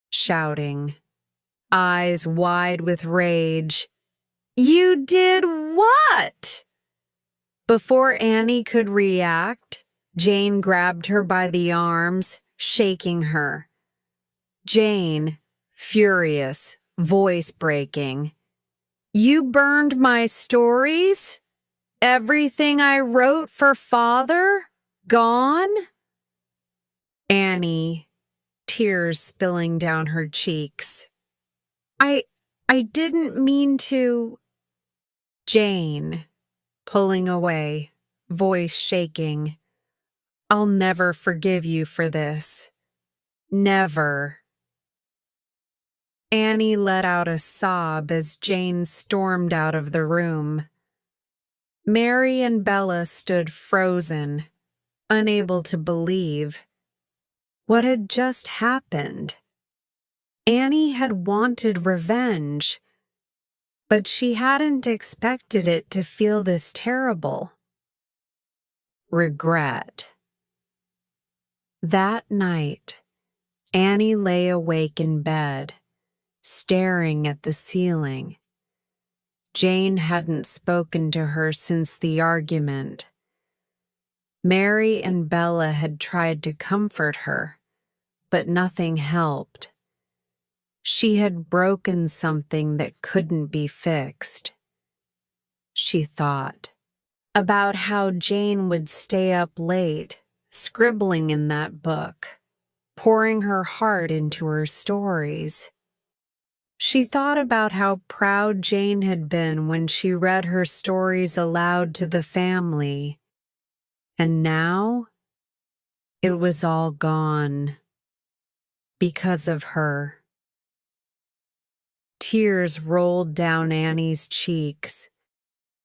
shouting, eyes wide with rage, "You did what?" Before Annie could react, Jane grabbed her by the arms, shaking her. Jane, furious, voice breaking, "You burned my stories? Everything I wrote for Father? Gone?" Annie, tears spilling down her cheeks. I didn't mean to." Jane, pulling away, voice shaking, "I'll never forgive you for this. Never." Annie let out a sob as Jane stormed out of the room. Mary and Bella stood frozen, unable to believe what had just happened. Annie had wanted revenge, but she hadn't expected it to feel this terrible. Regret. That night, Annie lay awake in bed, staring at the ceiling. Jane hadn't spoken to her since the argument. Mary and Bella had tried to comfort her, but nothing helped. She had broken something that couldn't be fixed. She thought about how Jane would stay up late, scribbling in that book, pouring her heart into her stories. She thought about how proud Jane had been when she read her stories aloud to the family. And now, it was all gone. Because of her. Tears rolled down Annie's cheeks.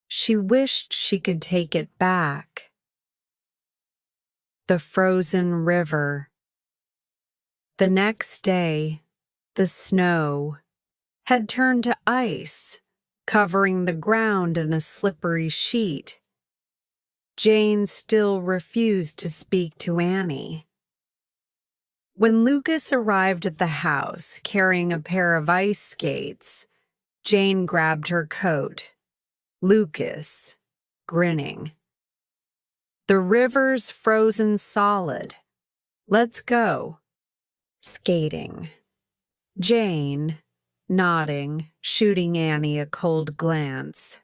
She wished she could take it back. The frozen river. The next day, the snow had turned to ice, covering the ground in a slippery sheet. Jane still refused to speak to Annie. When Lucas arrived at the house carrying a pair of ice skates, Jane grabbed her coat. Lucas, grinning. "The river's frozen solid. Let's go." Skating. Jane, nodding, shooting Annie a cold glance.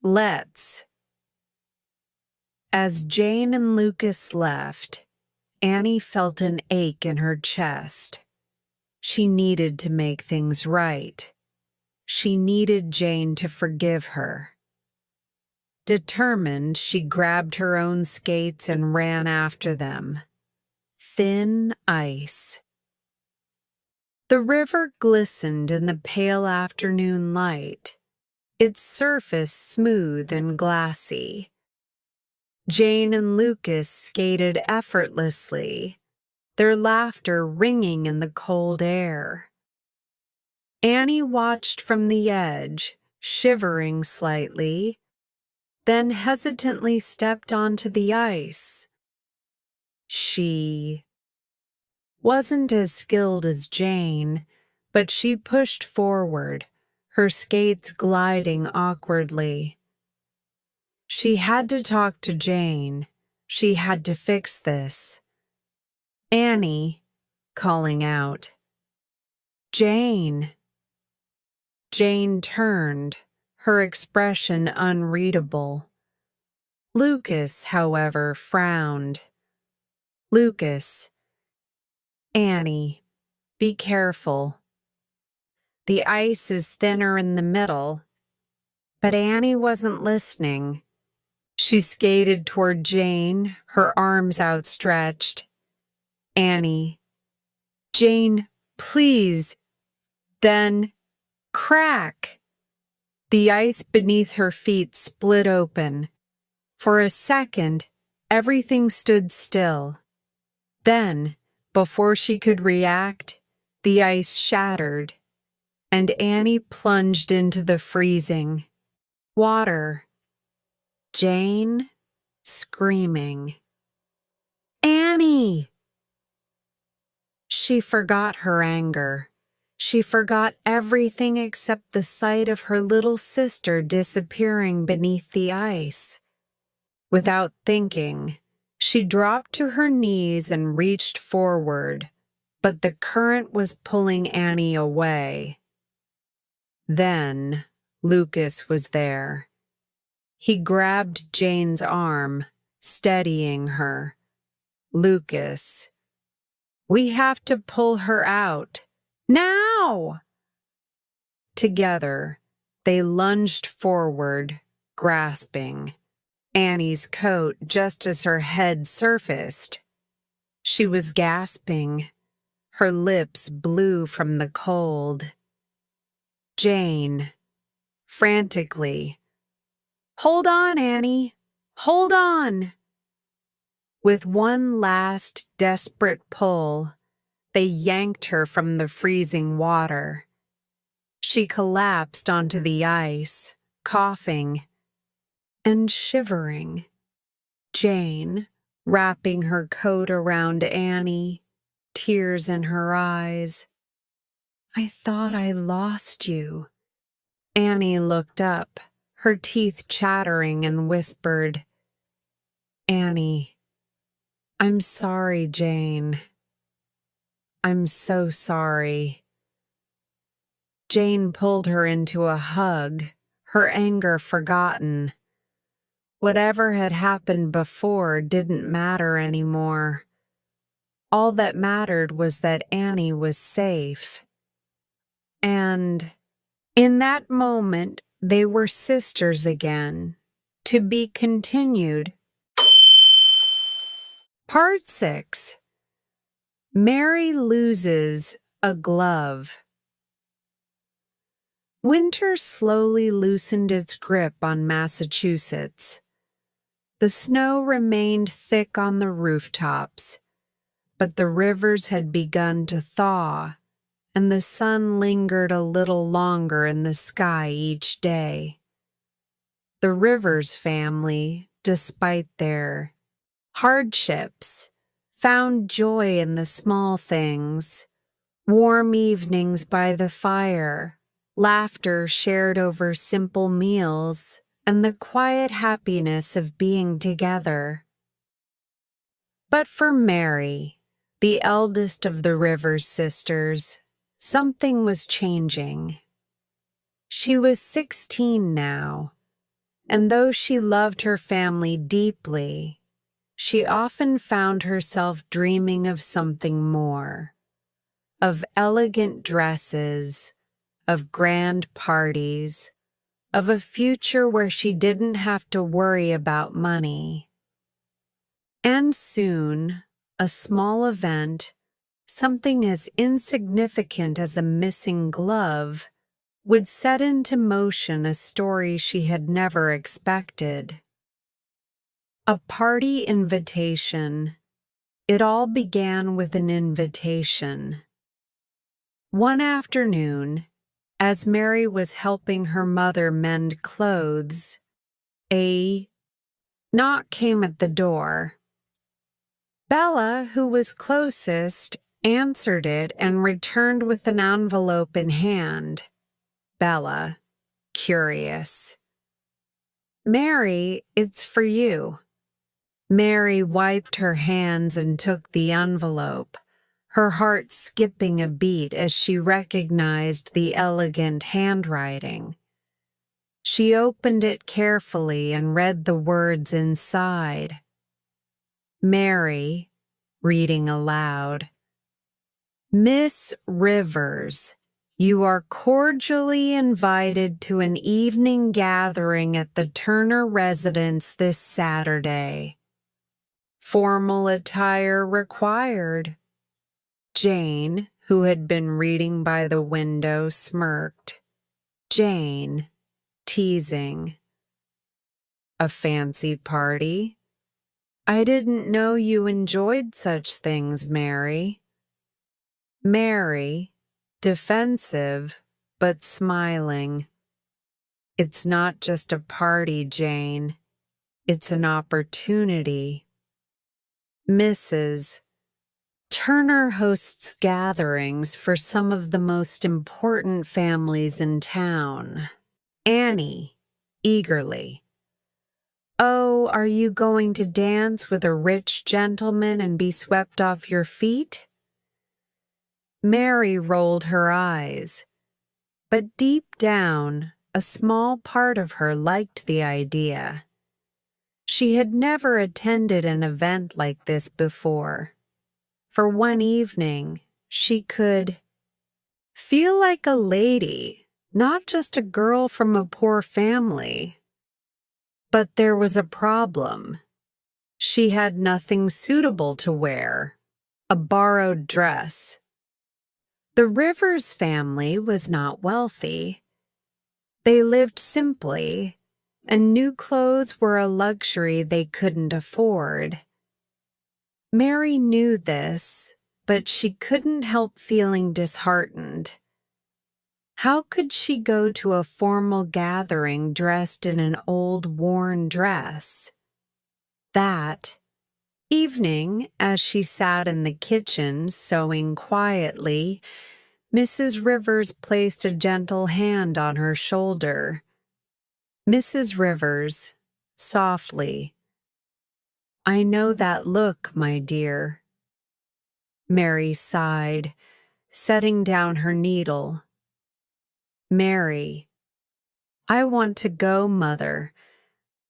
"Let's." As Jane and Lucas left, Annie felt an ache in her chest. She needed to make things right. She needed Jane to forgive her. Determined, she grabbed her own skates and ran after them. Thin ice. The river glistened in the pale afternoon light, its surface smooth and glassy. Jane and Lucas skated effortlessly, their laughter ringing in the cold air. Annie watched from the edge, shivering slightly, then hesitantly stepped onto the ice. She wasn't as skilled as Jane, but she pushed forward, her skates gliding awkwardly. She had to talk to Jane. She had to fix this. Annie, calling out, "Jane." Jane turned, her expression unreadable. Lucas, however, frowned. "Lucas, Annie, be careful. The ice is thinner in the middle." But Annie wasn't listening. She skated toward Jane, her arms outstretched. Annie. Jane, please. Then, crack! The ice beneath her feet split open. For a second, everything stood still. Then, before she could react, the ice shattered, and Annie plunged into the freezing water. Jane, screaming, Annie! She forgot her anger. She forgot everything except the sight of her little sister disappearing beneath the ice. Without thinking, she dropped to her knees and reached forward, but the current was pulling Annie away. Then Lucas was there. He grabbed Jane's arm, steadying her. Lucas, we have to pull her out. Now! Together, they lunged forward, grasping Annie's coat just as her head surfaced. She was gasping, her lips blue from the cold. Jane, frantically, hold on, Annie, hold on. With one last desperate pull, they yanked her from the freezing water. She collapsed onto the ice, coughing and shivering. Jane, wrapping her coat around Annie, tears in her eyes. I thought I lost you. Annie looked up, her teeth chattering, and whispered, Annie, I'm sorry, Jane. I'm so sorry. Jane pulled her into a hug, her anger forgotten. Whatever had happened before didn't matter anymore. All that mattered was that Annie was safe. And in that moment, they were sisters again. To be continued. Part 6. Mary loses a glove. Winter slowly loosened its grip on Massachusetts. The snow remained thick on the rooftops, but the rivers had begun to thaw, and the sun lingered a little longer in the sky each day. The Rivers family, despite their hardships, found joy in the small things, warm evenings by the fire, laughter shared over simple meals, and the quiet happiness of being together. But for Mary, the eldest of the Rivers sisters, something was changing. She was 16 now, and though she loved her family deeply, she often found herself dreaming of something more, of elegant dresses, of grand parties, of a future where she didn't have to worry about money. And soon, a small event, something as insignificant as a missing glove, would set into motion a story she had never expected. A party invitation. It all began with an invitation. One afternoon, as Mary was helping her mother mend clothes, a knock came at the door. Bella, who was closest, answered it and returned with an envelope in hand. Bella, curious. Mary, it's for you. Mary wiped her hands and took the envelope, her heart skipping a beat as she recognized the elegant handwriting. She opened it carefully and read the words inside. Mary, reading aloud, Miss Rivers, You are cordially invited to an evening gathering at the Turner residence this Saturday. Formal attire required. Jane, who had been reading by the window, smirked. Jane, teasing. A fancy party? I didn't know you enjoyed such things, Mary. Mary, defensive, but smiling. It's not just a party, Jane. It's an opportunity. Mrs. Turner hosts gatherings for some of the most important families in town. Annie, eagerly. Oh, are you going to dance with a rich gentleman and be swept off your feet? Mary rolled her eyes, but deep down, a small part of her liked the idea. She had never attended an event like this before. For one evening, she could feel like a lady, not just a girl from a poor family. But there was a problem. She had nothing suitable to wear, a borrowed dress. The Rivers family was not wealthy. They lived simply, and new clothes were a luxury they couldn't afford. Mary knew this, but she couldn't help feeling disheartened. How could she go to a formal gathering dressed in an old, worn dress? That evening, as she sat in the kitchen sewing quietly, Mrs. Rivers placed a gentle hand on her shoulder. Mrs. Rivers, softly, I know that look, my dear. Mary sighed, setting down her needle. Mary, I want to go, Mother,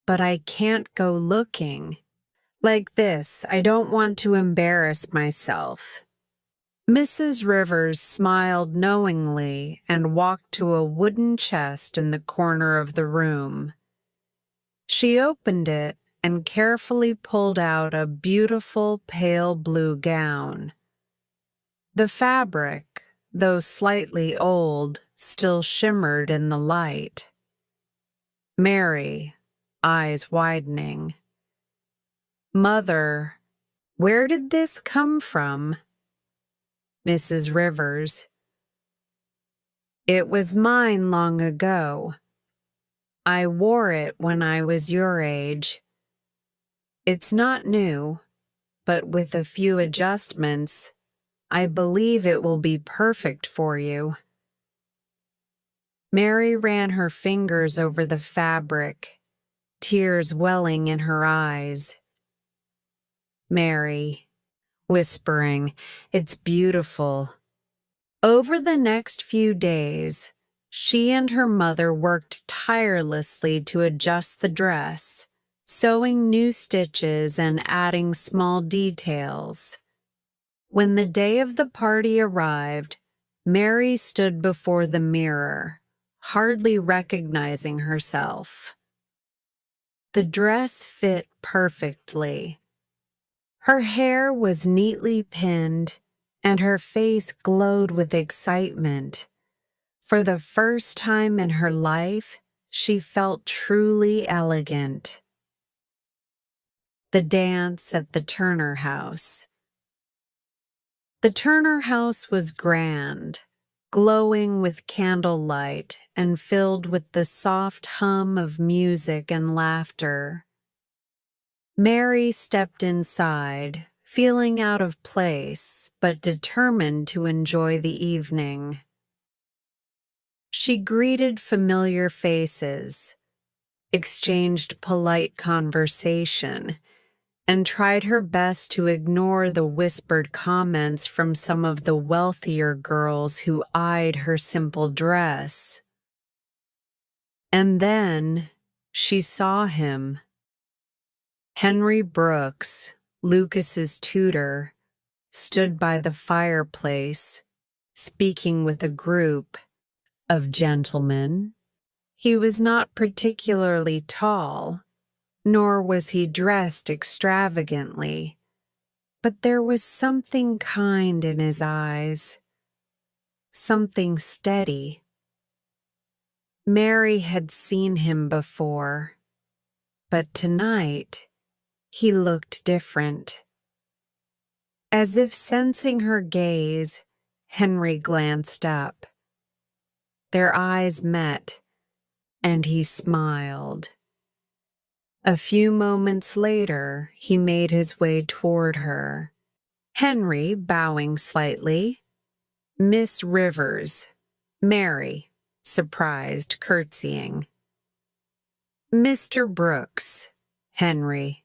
but I can't go looking. Like this, I don't want to embarrass myself. Mrs. Rivers smiled knowingly and walked to a wooden chest in the corner of the room. She opened it and carefully pulled out a beautiful pale blue gown. The fabric, though slightly old, still shimmered in the light. Mary, eyes widening. Mother, where did this come from? Mrs. Rivers. It was mine long ago. I wore it when I was your age. It's not new, but with a few adjustments, I believe it will be perfect for you. Mary ran her fingers over the fabric, tears welling in her eyes. Mary, whispering, it's beautiful. Over the next few days, she and her mother worked tirelessly to adjust the dress, sewing new stitches and adding small details. When the day of the party arrived, Mary stood before the mirror, hardly recognizing herself. The dress fit perfectly. Her hair was neatly pinned, and her face glowed with excitement. For the first time in her life, she felt truly elegant. The dance at the Turner house. The Turner house was grand, glowing with candlelight and filled with the soft hum of music and laughter. Mary stepped inside, feeling out of place, but determined to enjoy the evening. She greeted familiar faces, exchanged polite conversation, and tried her best to ignore the whispered comments from some of the wealthier girls who eyed her simple dress. And then she saw him. Henry Brooks, Lucas's tutor, stood by the fireplace, speaking with a group of gentlemen. He was not particularly tall, nor was he dressed extravagantly, but there was something kind in his eyes, something steady. Mary had seen him before, but tonight he looked different. As if sensing her gaze, Henry glanced up. Their eyes met, and he smiled. A few moments later, he made his way toward her. Henry, bowing slightly. Miss Rivers. Mary, surprised, curtsying. Mr. Brooks. Henry.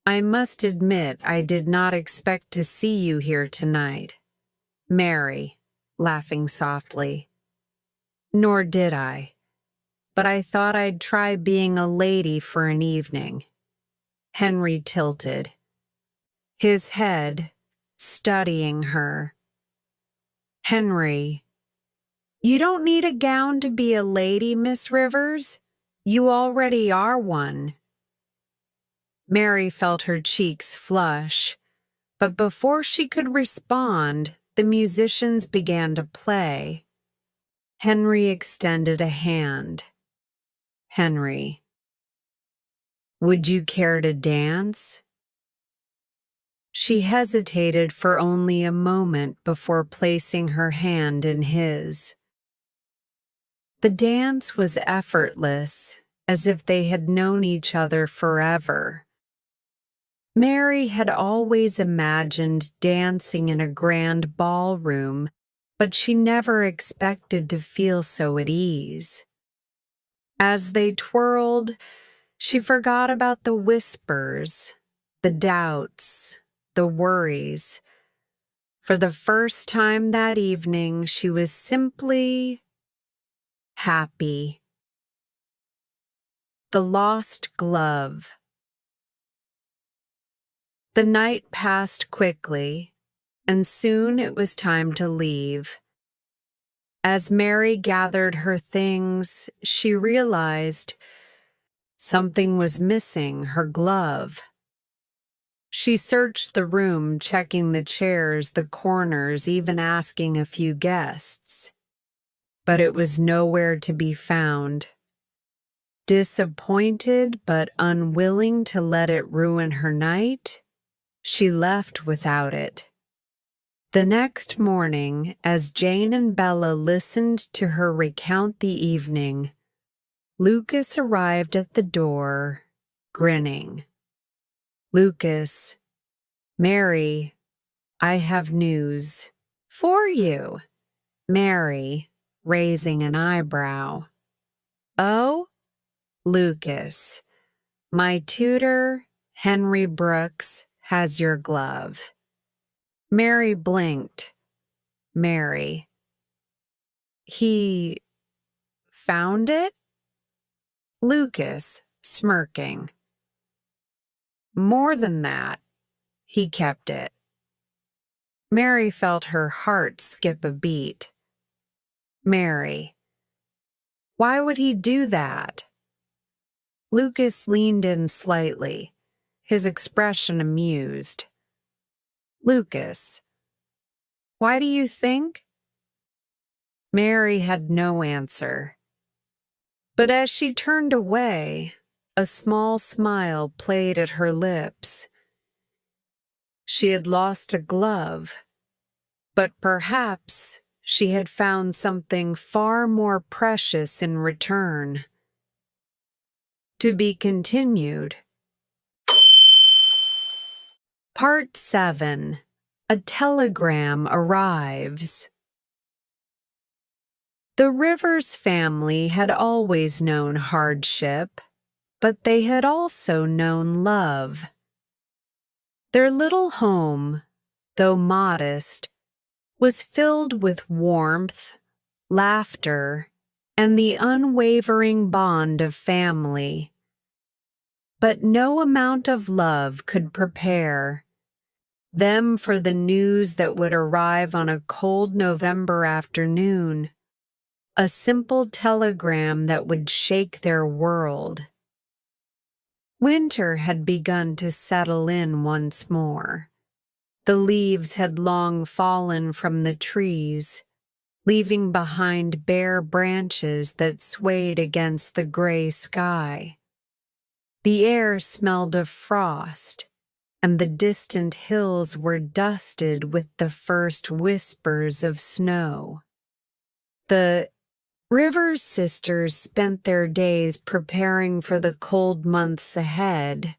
I must admit I did not expect to see you here tonight. Mary, laughing softly. Nor did I, but I thought I'd try being a lady for an evening. Henry tilted, his head studying her. Henry, you don't need a gown to be a lady, Miss Rivers. You already are one. Mary felt her cheeks flush, but before she could respond, the musicians began to play. Henry extended a hand. Henry, would you care to dance? She hesitated for only a moment before placing her hand in his. The dance was effortless, as if they had known each other forever. Mary had always imagined dancing in a grand ballroom, but she never expected to feel so at ease. As they twirled, she forgot about the whispers, the doubts, the worries. For the first time that evening, she was simply happy. The lost glove. The night passed quickly, and soon it was time to leave. As Mary gathered her things, she realized something was missing, her glove. She searched the room, checking the chairs, the corners, even asking a few guests. But it was nowhere to be found. Disappointed but unwilling to let it ruin her night, she left without it. The next morning, as Jane and Bella listened to her recount the evening, Lucas arrived at the door, grinning. Lucas, Mary, I have news for you. Mary, raising an eyebrow. Oh? Lucas, my tutor, Henry Brooks, has your glove. Mary blinked. Mary. He found it? Lucas, smirking. More than that, he kept it. Mary felt her heart skip a beat. Mary. Why would he do that? Lucas leaned in slightly, his expression amused. Lucas, why do you think? Mary had no answer. But as she turned away, a small smile played at her lips. She had lost a glove, but perhaps she had found something far more precious in return. To be continued. Part 7. A telegram arrives. The Rivers family had always known hardship, but they had also known love. Their little home, though modest, was filled with warmth, laughter, and the unwavering bond of family. But no amount of love could prepare, them for the news that would arrive on a cold November afternoon, a simple telegram that would shake their world. Winter had begun to settle in once more. The leaves had long fallen from the trees, leaving behind bare branches that swayed against the gray sky. The air smelled of frost, and the distant hills were dusted with the first whispers of snow. The Rivers sisters spent their days preparing for the cold months ahead,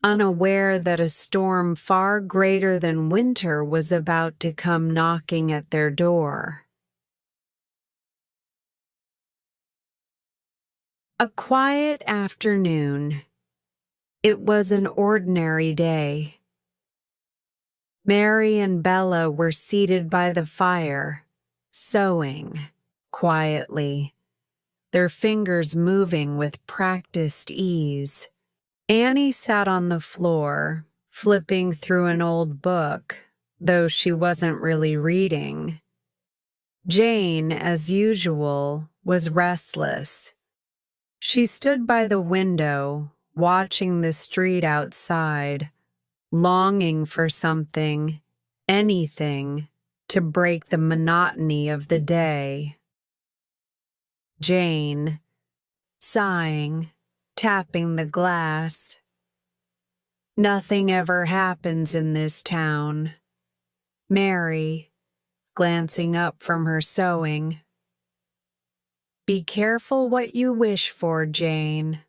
unaware that a storm far greater than winter was about to come knocking at their door. A quiet afternoon. It was an ordinary day. Mary and Bella were seated by the fire, sewing quietly, their fingers moving with practiced ease. Annie sat on the floor, flipping through an old book, though she wasn't really reading. Jane, as usual, was restless. She stood by the window, watching the street outside, longing for something, anything, to break the monotony of the day. Jane, sighing, tapping the glass. Nothing ever happens in this town. Mary, glancing up from her sewing. Be careful what you wish for, Jane.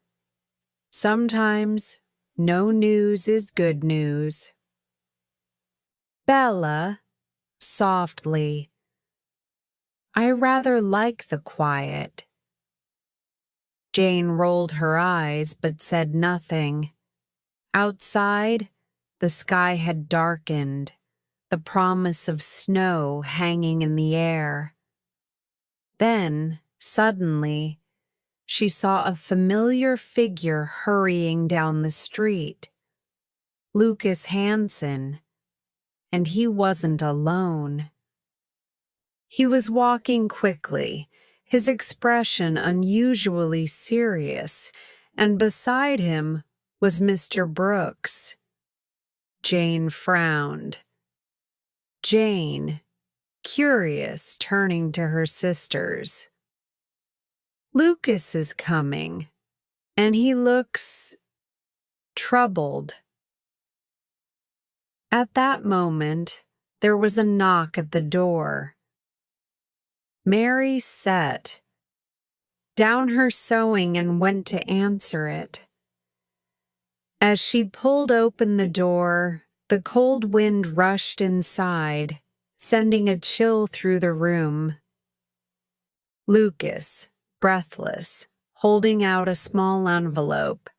Sometimes no news is good news. Bella, softly. I rather like the quiet. Jane rolled her eyes but said nothing. Outside, the sky had darkened, the promise of snow hanging in the air. Then, suddenly, she saw a familiar figure hurrying down the street. Lucas Hansen, and he wasn't alone. He was walking quickly, his expression unusually serious, and beside him was Mr. Brooks. Jane frowned. Jane, curious, turning to her sisters. Lucas is coming, and he looks troubled. At that moment, there was a knock at the door. Mary set down her sewing and went to answer it. As she pulled open the door, the cold wind rushed inside, sending a chill through the room. Lucas, breathless, holding out a small envelope.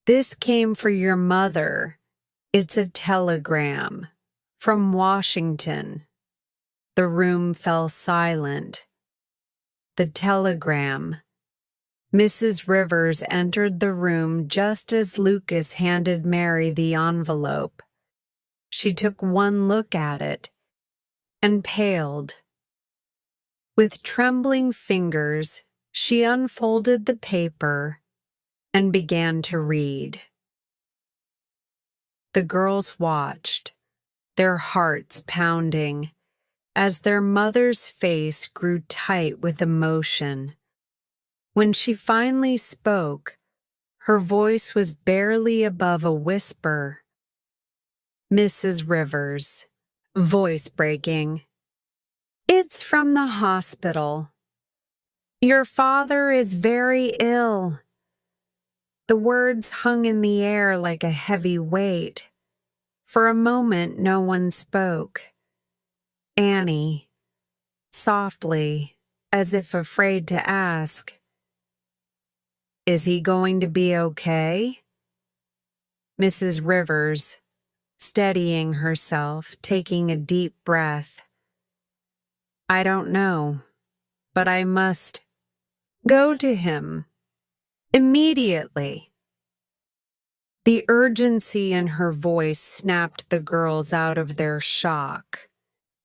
This came for your mother. It's a telegram from Washington. The room fell silent. The telegram. Mrs. Rivers entered the room just as Lucas handed Mary the envelope. She took one look at it and paled. With trembling fingers, she unfolded the paper and began to read. The girls watched, their hearts pounding, as their mother's face grew tight with emotion. When she finally spoke, her voice was barely above a whisper. Mrs. Rivers, voice breaking. It's from the hospital. Your father is very ill. The words hung in the air like a heavy weight. For a moment, no one spoke. Annie, softly, as if afraid to ask, is he going to be okay? Mrs. Rivers, steadying herself, taking a deep breath. I don't know, but I must go to him immediately. The urgency in her voice snapped the girls out of their shock.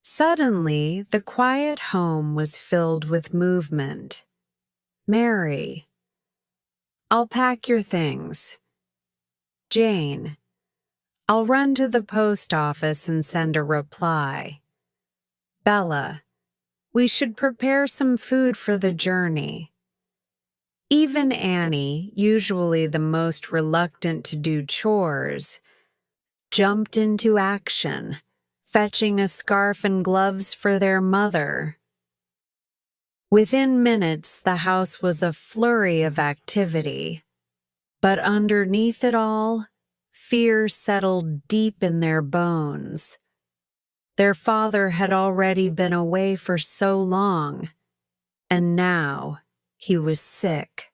Suddenly, the quiet home was filled with movement. Mary, I'll pack your things. Jane, I'll run to the post office and send a reply. Bella, we should prepare some food for the journey. Even Annie, usually the most reluctant to do chores, jumped into action, fetching a scarf and gloves for their mother. Within minutes, the house was a flurry of activity, but underneath it all, fear settled deep in their bones. Their father had already been away for so long, and now he was sick.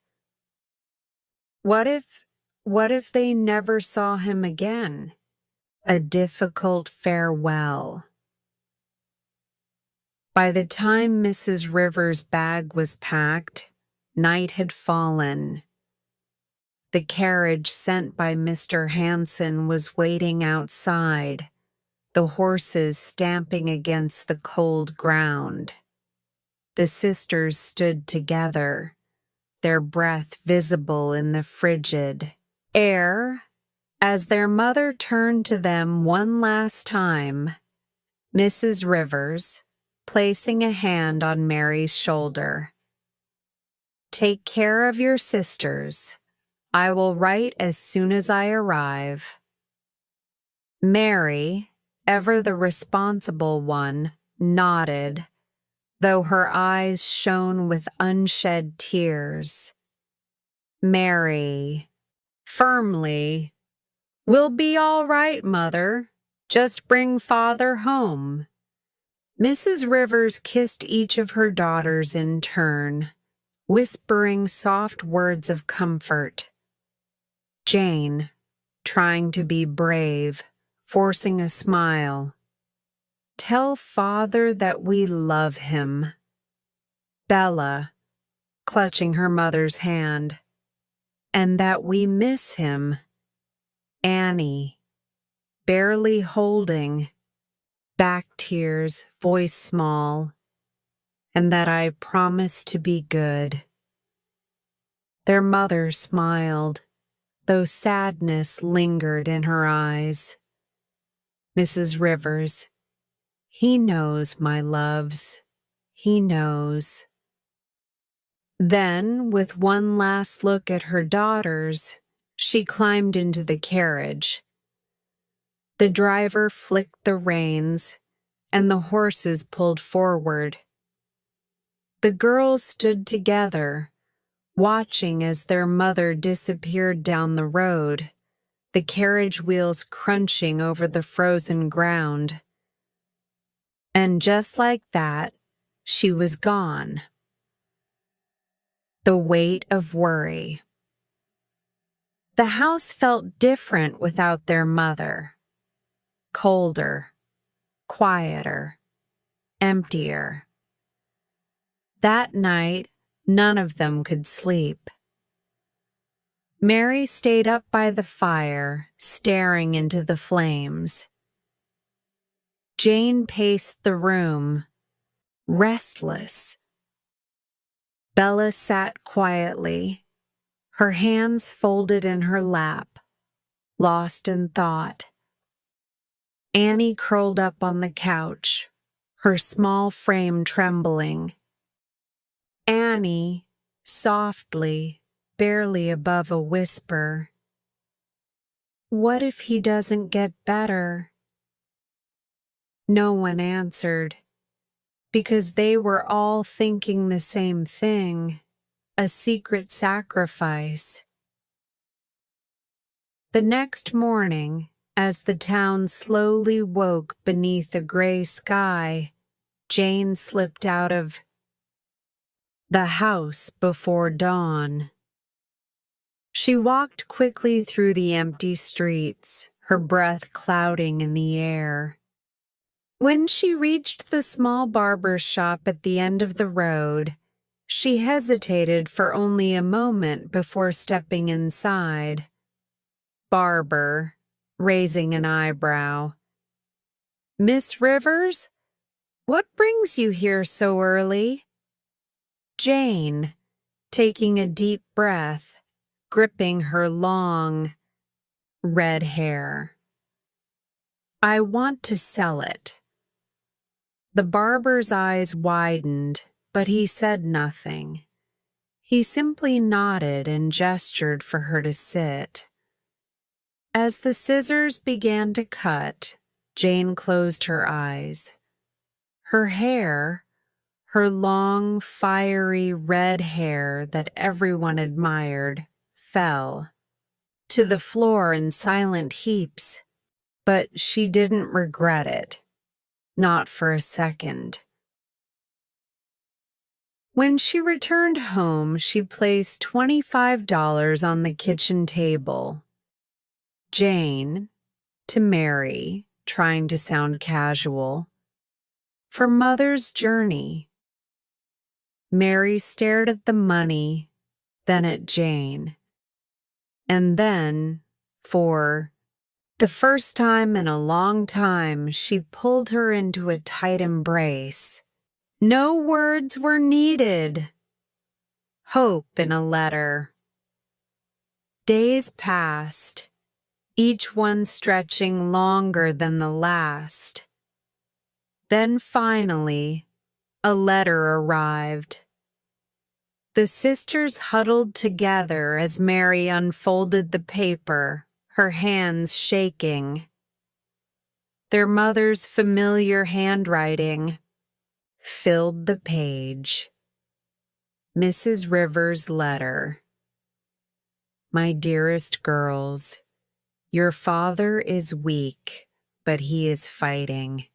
What if they never saw him again? A difficult farewell. By the time Mrs. Rivers' bag was packed, night had fallen. The carriage sent by Mr. Hanson was waiting outside, the horses stamping against the cold ground. The sisters stood together, their breath visible in the frigid air. As their mother turned to them one last time, Mrs. Rivers, placing a hand on Mary's shoulder. "Take care of your sisters. I will write as soon as I arrive." Mary, ever the responsible one, nodded, though her eyes shone with unshed tears. Mary, firmly, "We'll be all right, Mother. Just bring Father home." Mrs. Rivers kissed each of her daughters in turn, whispering soft words of comfort. Jane, trying to be brave, forcing a smile. "Tell Father that we love him." Bella, clutching her mother's hand, "And that we miss him." Annie, barely holding, back tears, voice small, "And that I promise to be good." Their mother smiled, though sadness lingered in her eyes. Mrs. Rivers, "He knows, my loves, he knows." Then, with one last look at her daughters, she climbed into the carriage. The driver flicked the reins, and the horses pulled forward. The girls stood together, watching as their mother disappeared down the road, the carriage wheels crunching over the frozen ground. And just like that, she was gone. The weight of worry. The house felt different without their mother. Colder, quieter, emptier. That night, none of them could sleep. Mary stayed up by the fire, staring into the flames. Jane paced the room, restless. Bella sat quietly, her hands folded in her lap, lost in thought. Annie curled up on the couch, her small frame trembling. Annie, softly, barely above a whisper, "What if he doesn't get better?" No one answered, because they were all thinking the same thing, a secret sacrifice. The next morning, as the town slowly woke beneath a gray sky, Jane slipped out of the house before dawn. She walked quickly through the empty streets, her breath clouding in the air. When she reached the small barber's shop at the end of the road, she hesitated for only a moment before stepping inside. Barber, raising an eyebrow. Miss Rivers, what brings you here so early? Jane, taking a deep breath, gripping her long, red hair. I want to sell it. The barber's eyes widened, but he said nothing. He simply nodded and gestured for her to sit. As the scissors began to cut, Jane closed her eyes. Her hair, her long, fiery red hair that everyone admired, fell to the floor in silent heaps, but she didn't regret it, not for a second. When she returned home, she placed $25 on the kitchen table. Jane, to Mary, trying to sound casual, for Mother's journey. Mary stared at the money, then at Jane, and then, for the first time in a long time, she pulled her into a tight embrace. No words were needed. Hope in a letter. Days passed, each one stretching longer than the last. Then finally, a letter arrived. The sisters huddled together as Mary unfolded the paper, her hands shaking. Their mother's familiar handwriting filled the page. Mrs. Rivers' letter. My dearest girls, your father is weak, but he is fighting.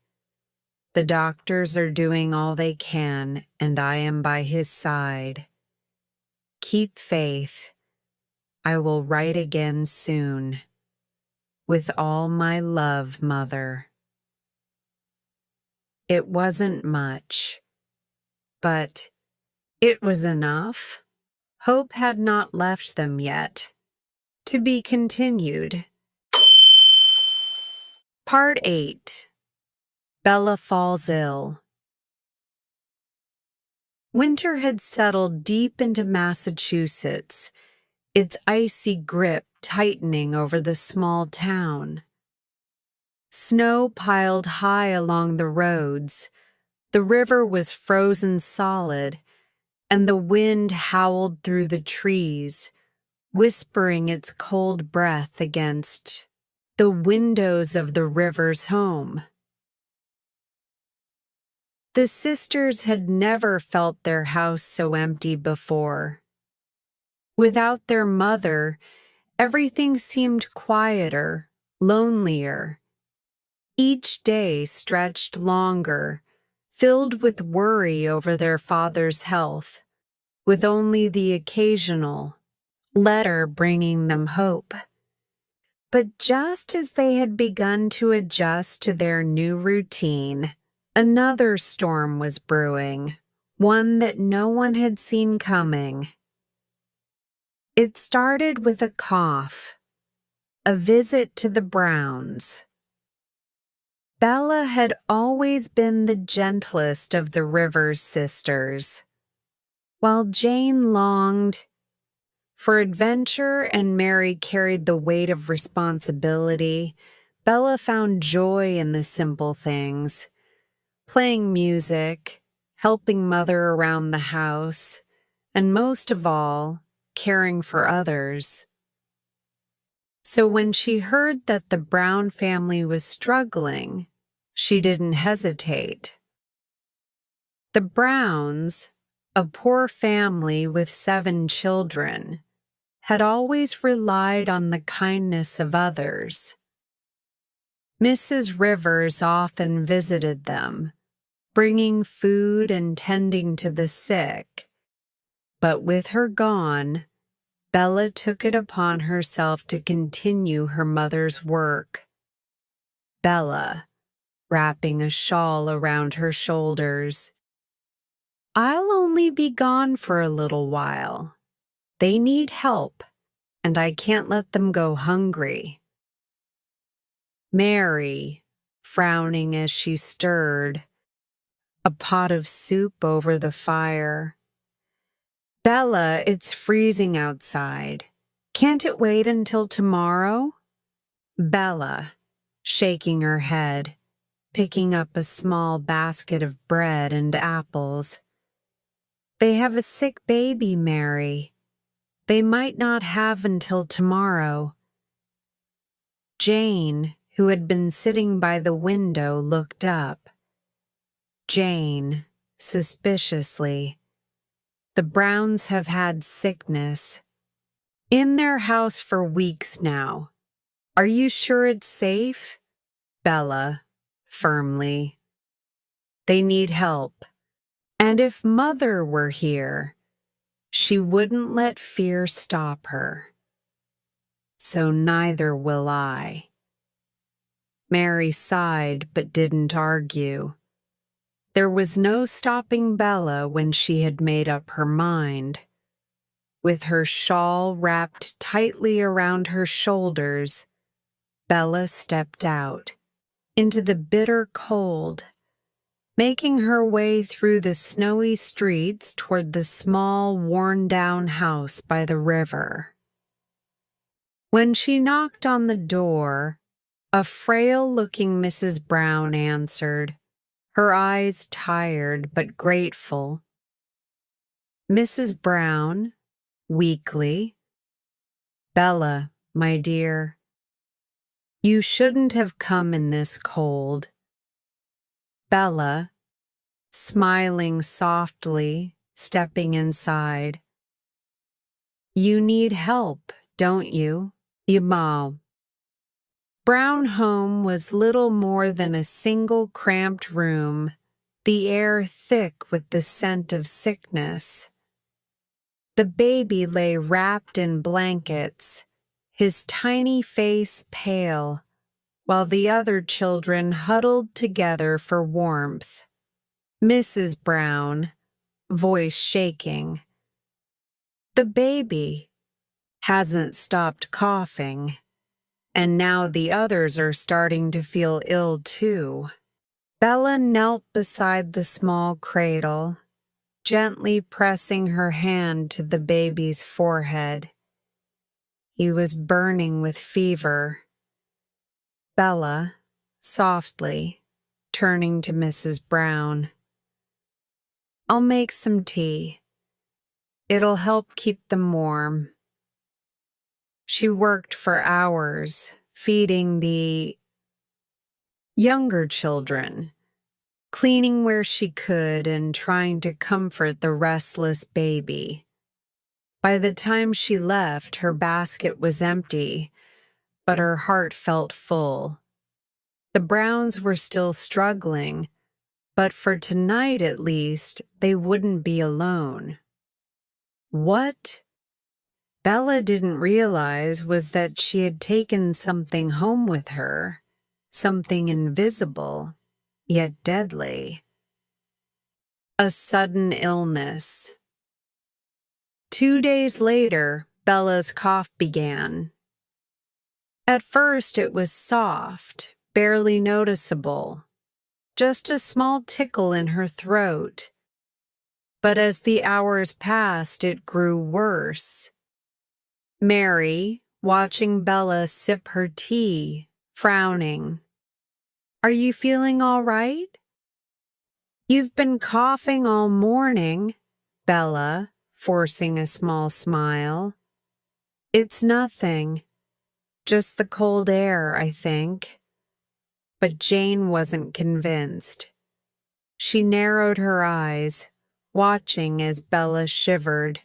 The doctors are doing all they can, and I am by his side. Keep faith. I will write again soon. With all my love, Mother. It wasn't much, but it was enough. Hope had not left them yet. To be continued. Part 8. Bella falls ill. Winter had settled deep into Massachusetts, its icy grip tightening over the small town. Snow piled high along the roads, the river was frozen solid, and the wind howled through the trees, whispering its cold breath against the windows of the river's home. The sisters had never felt their house so empty before. Without their mother, everything seemed quieter, lonelier. Each day stretched longer, filled with worry over their father's health, with only the occasional letter bringing them hope. But just as they had begun to adjust to their new routine, another storm was brewing, one that no one had seen coming. It started with a cough, a visit to the Browns. Bella had always been the gentlest of the Rivers sisters. While Jane longed for adventure and Mary carried the weight of responsibility, Bella found joy in the simple things. Playing music, helping Mother around the house, and most of all, caring for others. So when she heard that the Brown family was struggling, she didn't hesitate. The Browns, a poor family with 7 children, had always relied on the kindness of others. Mrs. Rivers often visited them, bringing food and tending to the sick. But with her gone, Bella took it upon herself to continue her mother's work. Bella, wrapping a shawl around her shoulders. I'll only be gone for a little while. They need help, and I can't let them go hungry. Mary, frowning as she stirred a pot of soup over the fire. Bella, it's freezing outside. Can't it wait until tomorrow? Bella, shaking her head, picking up a small basket of bread and apples. They have a sick baby, Mary. They might not have until tomorrow. Jane, who had been sitting by the window, looked up. Jane, suspiciously. The Browns have had sickness. In their house for weeks now. Are you sure it's safe? Bella, firmly. They need help. And if Mother were here, she wouldn't let fear stop her. So neither will I. Mary sighed but didn't argue. There was no stopping Bella when she had made up her mind. With her shawl wrapped tightly around her shoulders, Bella stepped out into the bitter cold, making her way through the snowy streets toward the small, worn-down house by the river. When she knocked on the door, a frail-looking Mrs. Brown answered, her eyes tired but grateful. Mrs. Brown, weakly. Bella, my dear, you shouldn't have come in this cold. Bella, smiling softly, stepping inside. You need help, don't you, Mom? Brown home was little more than a single cramped room, the air thick with the scent of sickness. The baby lay wrapped in blankets, his tiny face pale, while the other children huddled together for warmth. Mrs. Brown, voice shaking. The baby hasn't stopped coughing. And now the others are starting to feel ill too. Bella knelt beside the small cradle, gently pressing her hand to the baby's forehead. He was burning with fever. Bella, softly, turning to Mrs. Brown. I'll make some tea. It'll help keep them warm. She worked for hours, feeding the younger children, cleaning where she could and trying to comfort the restless baby. By the time she left, her basket was empty, but her heart felt full. The Browns were still struggling, but for tonight at least, they wouldn't be alone. What Bella didn't realize was that she had taken something home with her, something invisible, yet deadly. A sudden illness. 2 days later, Bella's cough began. At first it was soft, barely noticeable, just a small tickle in her throat. But as the hours passed, it grew worse. Mary, watching Bella sip her tea, frowning. Are you feeling all right? You've been coughing all morning, Bella, forcing a small smile. It's nothing. Just the cold air, I think. But Jane wasn't convinced. She narrowed her eyes, watching as Bella shivered,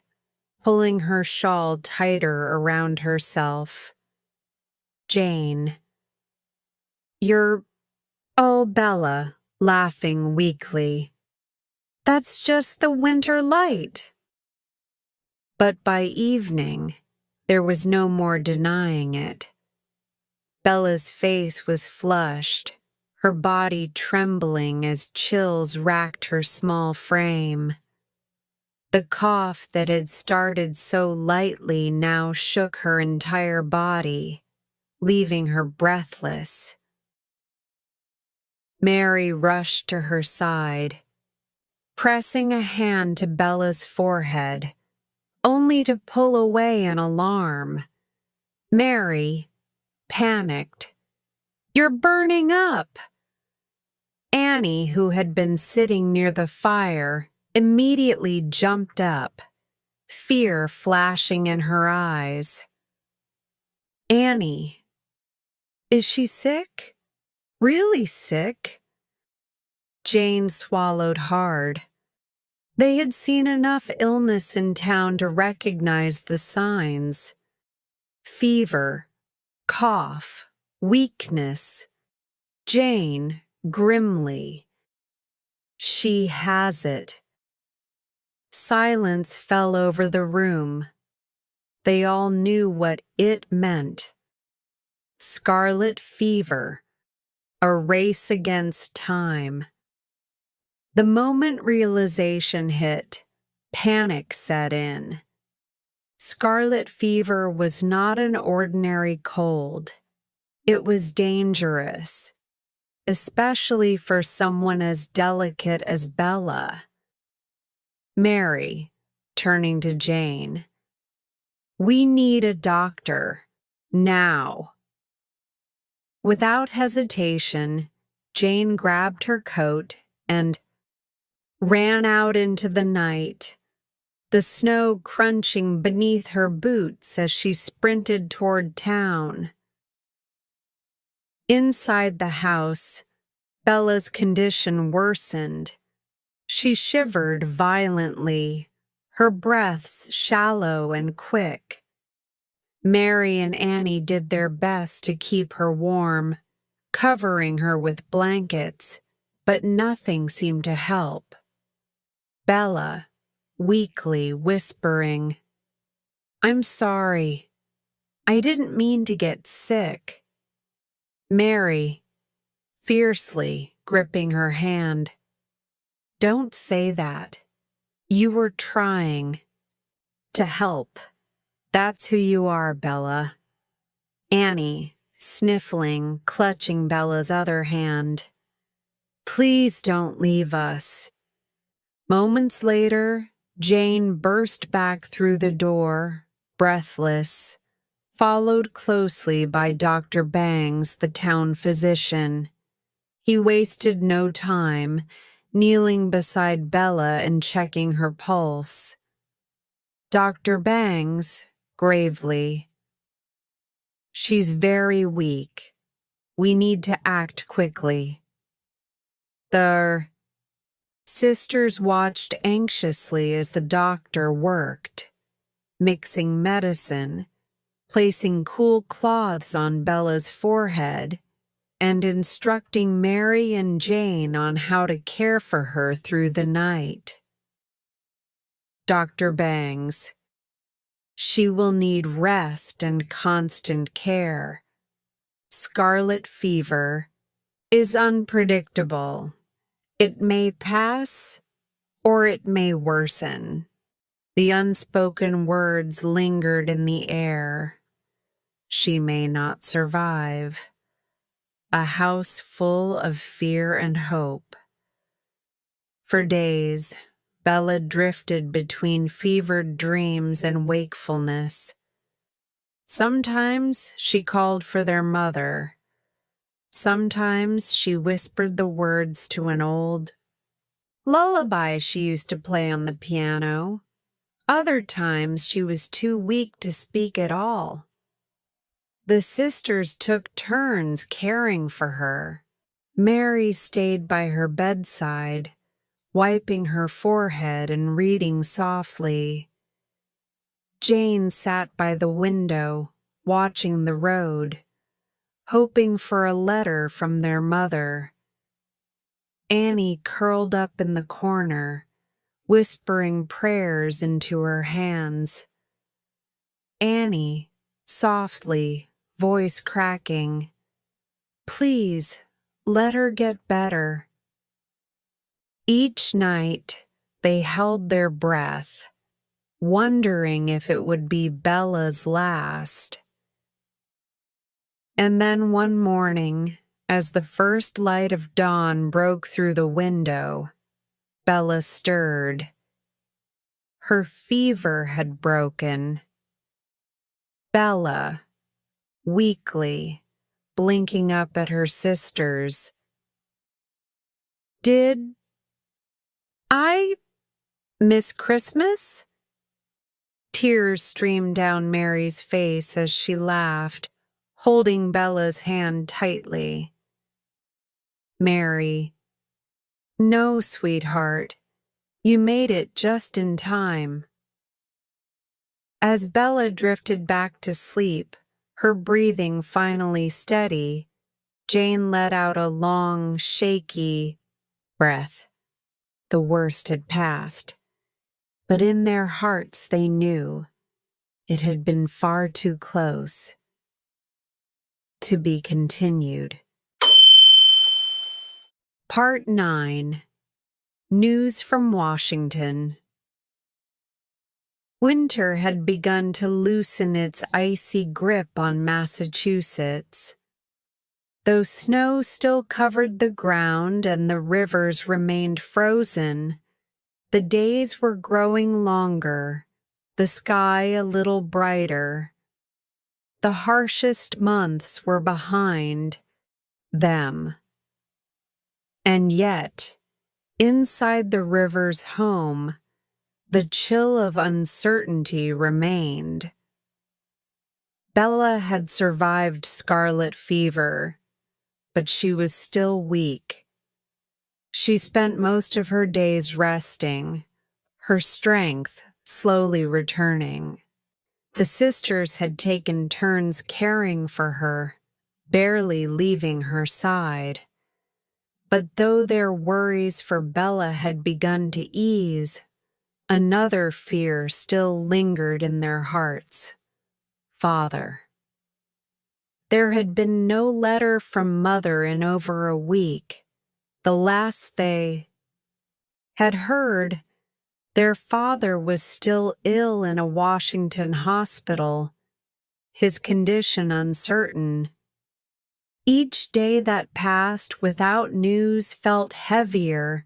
pulling her shawl tighter around herself. Jane. Oh, Bella, laughing weakly. That's just the winter light. But by evening, there was no more denying it. Bella's face was flushed, her body trembling as chills racked her small frame. The cough that had started so lightly now shook her entire body, leaving her breathless. Mary rushed to her side, pressing a hand to Bella's forehead, only to pull away in alarm. Mary, panicked. "You're burning up!" Annie, who had been sitting near the fire, immediately jumped up, fear flashing in her eyes. "Annie, is she sick? Really sick?" Jane swallowed hard. They had seen enough illness in town to recognize the signs. Fever, cough, weakness. Jane, grimly, "She has it." Silence fell over the room. They all knew what it meant. Scarlet fever, a race against time. The moment realization hit, panic set in. Scarlet fever was not an ordinary cold. It was dangerous, especially for someone as delicate as Bella. Mary, turning to Jane, "We need a doctor, now." Without hesitation, Jane grabbed her coat and ran out into the night, the snow crunching beneath her boots as she sprinted toward town. Inside the house, Bella's condition worsened. She shivered violently, her breaths shallow and quick. Mary and Annie did their best to keep her warm, covering her with blankets, but nothing seemed to help. Bella, weakly whispering, "I'm sorry. I didn't mean to get sick." Mary, fiercely gripping her hand, "Don't say that. You were trying to help. That's who you are, Bella." Annie, sniffling, clutching Bella's other hand, "Please don't leave us." Moments later, Jane burst back through the door, breathless, followed closely by Dr. Bangs, the town physician. He wasted no time, kneeling beside Bella and checking her pulse. Dr. Bangs, gravely, "She's very weak. We need to act quickly." The sisters watched anxiously as the doctor worked, mixing medicine, placing cool cloths on Bella's forehead, and instructing Mary and Jane on how to care for her through the night. Dr. Bangs, "She will need rest and constant care. Scarlet fever is unpredictable. It may pass or it may worsen." The unspoken words lingered in the air. She may not survive. A house full of fear and hope. For days, Bella drifted between fevered dreams and wakefulness. Sometimes she called for their mother. Sometimes she whispered the words to an old lullaby she used to play on the piano. Other times she was too weak to speak at all. The sisters took turns caring for her. Mary stayed by her bedside, wiping her forehead and reading softly. Jane sat by the window, watching the road, hoping for a letter from their mother. Annie curled up in the corner, whispering prayers into her hands. Annie, softly, voice cracking, "Please, let her get better." Each night, They held their breath, wondering if it would be Bella's last. And then one morning, as the first light of dawn broke through the window, Bella stirred. Her fever had broken. Bella, weakly, blinking up at her sisters. "Did I miss Christmas?" Tears streamed down Mary's face as she laughed, holding Bella's hand tightly. Mary, "No, sweetheart, you made it just in time." As Bella drifted back to sleep, her breathing finally steady, Jane let out a long, shaky breath. The worst had passed, but in their hearts they knew it had been far too close. To be continued. Part 9. News from Washington. Winter had begun to loosen its icy grip on Massachusetts. Though snow still covered the ground and the rivers remained frozen, the days were growing longer, the sky a little brighter. The harshest months were behind them. And yet, inside the river's home, the chill of uncertainty remained. Bella had survived scarlet fever, but she was still weak. She spent most of her days resting, her strength slowly returning. The sisters had taken turns caring for her, barely leaving her side. But though their worries for Bella had begun to ease, another fear still lingered in their hearts. Father. There had been no letter from Mother in over a week. The last they had heard, their father was still ill in a Washington hospital, his condition uncertain. Each day that passed without news felt heavier,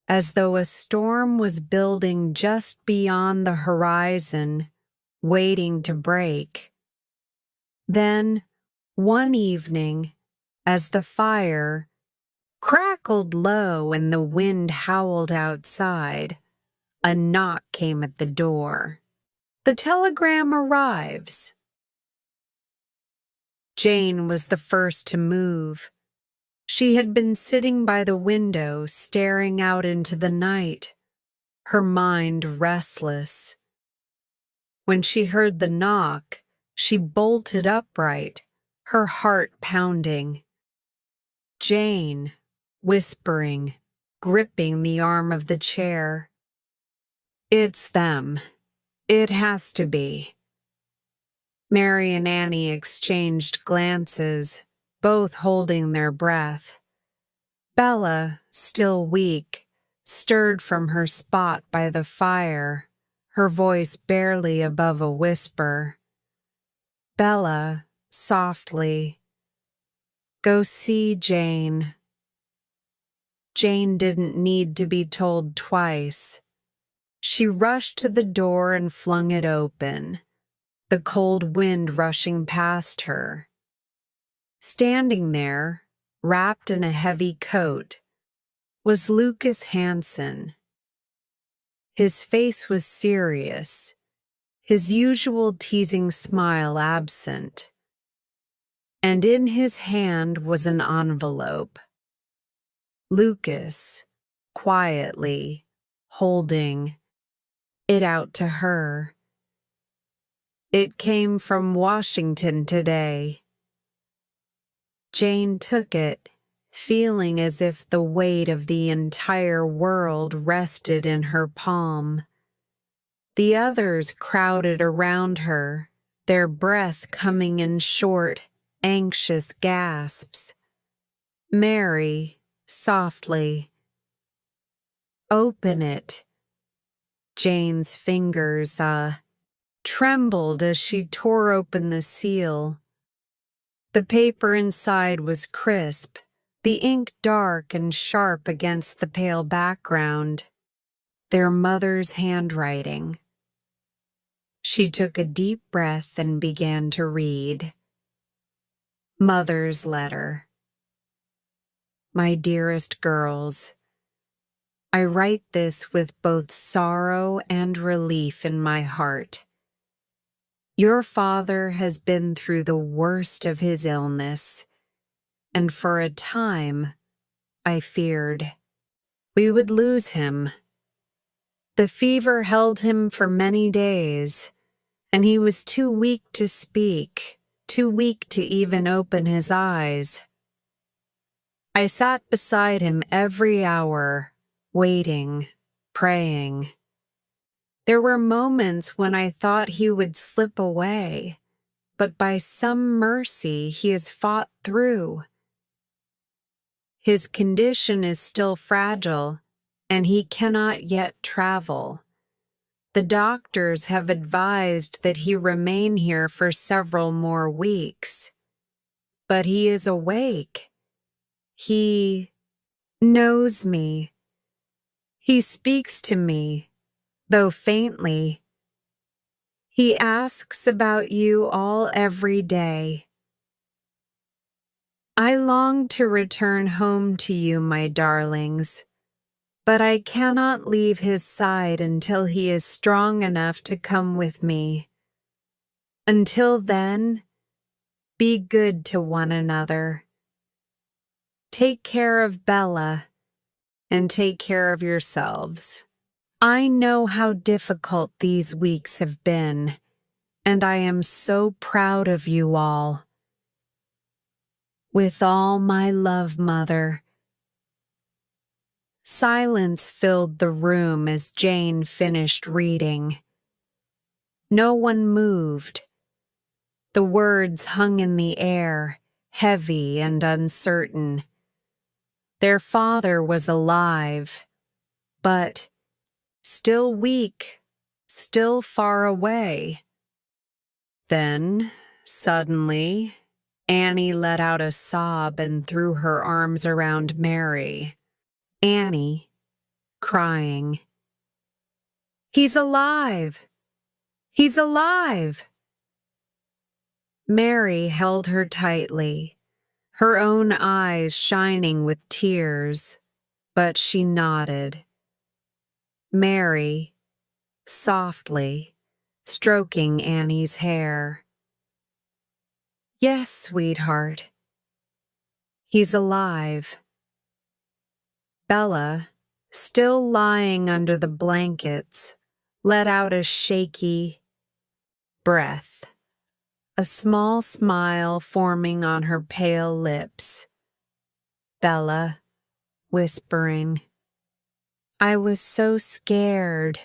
as though a storm was building just beyond the horizon, waiting to break. Then, one evening, as the fire crackled low and the wind howled outside, a knock came at the door. "The telegram arrives." Jane was the first to move. She had been sitting by the window, staring out into the night, her mind restless. When she heard the knock, she bolted upright, her heart pounding. Jane, whispering, gripping the arm of the chair. "It's them. It has to be." Mary and Annie exchanged glances, both holding their breath. Bella, still weak, stirred from her spot by the fire, her voice barely above a whisper. Bella, softly, "Go see Jane." Jane didn't need to be told twice. She rushed to the door and flung it open, the cold wind rushing past her. Standing there, wrapped in a heavy coat, was Lucas Hansen. His face was serious, his usual teasing smile absent, and in his hand was an envelope. Lucas, quietly, holding it out to her. "It came from Washington today." Jane took it, feeling as if the weight of the entire world rested in her palm. The others crowded around her, their breath coming in short, anxious gasps. Mary, softly, "Open it. Jane's fingers, trembled as she tore open the seal. The paper inside was crisp, the ink dark and sharp against the pale background. Their mother's handwriting. She took a deep breath and began to read. Mother's letter. My dearest girls, I write this with both sorrow and relief in my heart. Your father has been through the worst of his illness, and for a time, I feared we would lose him. The fever held him for many days, and he was too weak to speak, too weak to even open his eyes. I sat beside him every hour, waiting, praying. There were moments when I thought he would slip away, but by some mercy he has fought through. His condition is still fragile, and he cannot yet travel. The doctors have advised that he remain here for several more weeks. But he is awake. He knows me. He speaks to me, though faintly. He asks about you all every day. I long to return home to you, my darlings, but I cannot leave his side until he is strong enough to come with me. Until then, be good to one another. Take care of Bella, and take care of yourselves. I know how difficult these weeks have been, and I am so proud of you all. With all my love, Mother. Silence filled the room as Jane finished reading. No one moved. The words hung in the air, heavy and uncertain. Their father was alive, but still weak, still far away. Then, suddenly, Annie let out a sob and threw her arms around Mary. Annie, crying. He's alive! He's alive! Mary held her tightly, her own eyes shining with tears, but she nodded. Mary, softly, stroking Annie's hair. Yes, sweetheart. He's alive. Bella, still lying under the blankets, let out a shaky breath, a small smile forming on her pale lips. Bella, whispering, I was so scared.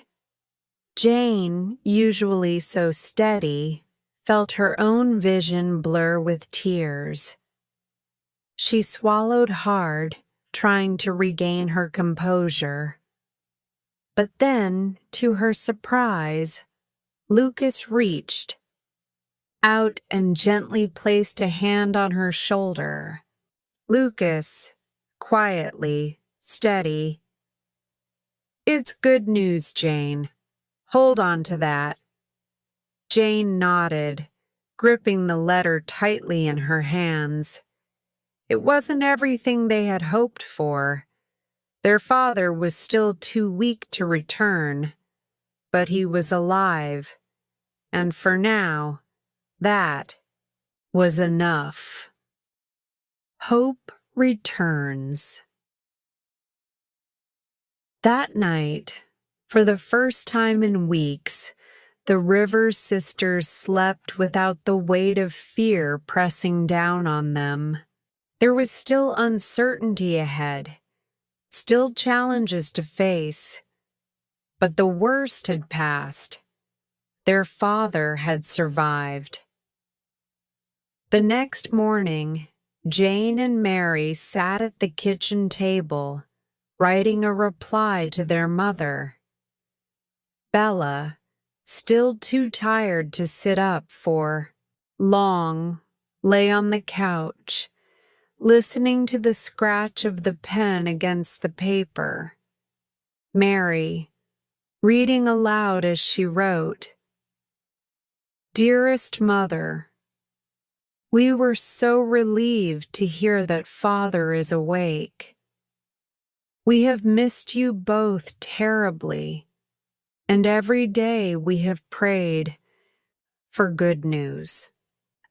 Jane, usually so steady, felt her own vision blur with tears. She swallowed hard, trying to regain her composure. But then, to her surprise, Lucas reached out and gently placed a hand on her shoulder. Lucas, quietly, steady. It's good news, Jane. Hold on to that. Jane nodded, gripping the letter tightly in her hands. It wasn't everything they had hoped for. Their father was still too weak to return, but he was alive, and for now, that was enough. Hope returns. That night, for the first time in weeks, the Rivers sisters slept without the weight of fear pressing down on them. There was still uncertainty ahead, still challenges to face, but the worst had passed. Their father had survived. The next morning, Jane and Mary sat at the kitchen table, writing a reply to their mother. Bella, still too tired to sit up for long, lay on the couch, listening to the scratch of the pen against the paper. Mary, reading aloud as she wrote, "Dearest Mother, we were so relieved to hear that Father is awake. We have missed you both terribly, and every day we have prayed for good news.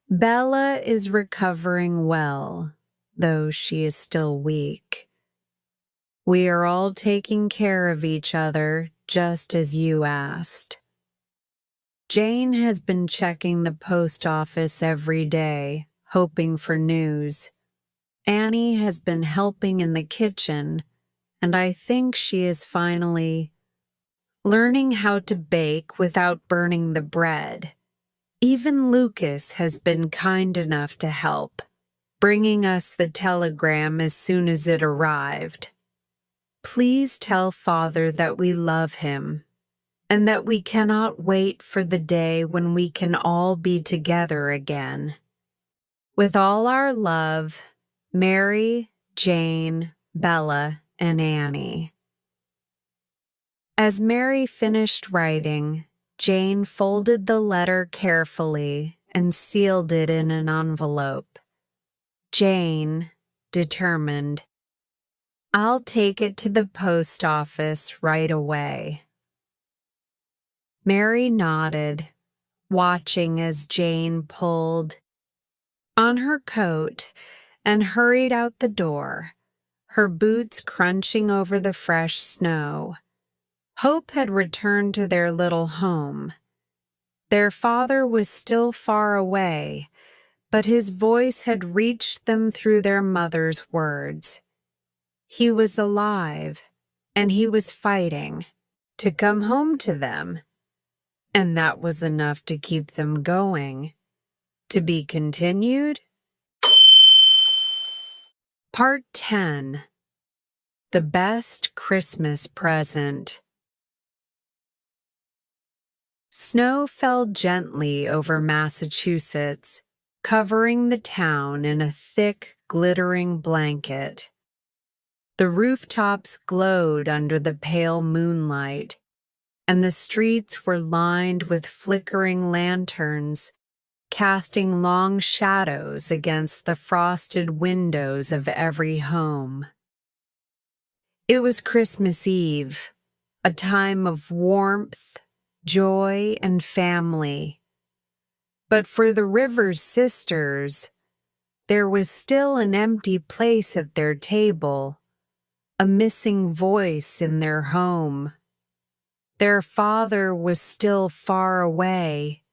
Bella is recovering well, though she is still weak. We are all taking care of each other, just as you asked. Jane has been checking the post office every day, hoping for news. Annie has been helping in the kitchen, and I think she is finally learning how to bake without burning the bread. Even Lucas has been kind enough to help, bringing us the telegram as soon as it arrived. Please tell Father that we love him, and that we cannot wait for the day when we can all be together again. With all our love, Mary, Jane, Bella, and Annie." As Mary finished writing, Jane folded the letter carefully and sealed it in an envelope. Jane, determined, "I'll take it to the post office right away." Mary nodded, watching as Jane pulled on her coat and hurried out the door, her boots crunching over the fresh snow. Hope had returned to their little home. Their father was still far away, but his voice had reached them through their mother's words. He was alive, and he was fighting to come home to them, and that was enough to keep them going. To be continued? Part 10. The Best Christmas Present. Snow fell gently over Massachusetts, covering the town in a thick, glittering blanket. The rooftops glowed under the pale moonlight, and the streets were lined with flickering lanterns, casting long shadows against the frosted windows of every home. It was Christmas Eve, a time of warmth, joy, and family. But for the Rivers sisters, there was still an empty place at their table, a missing voice in their home. Their father was still far away,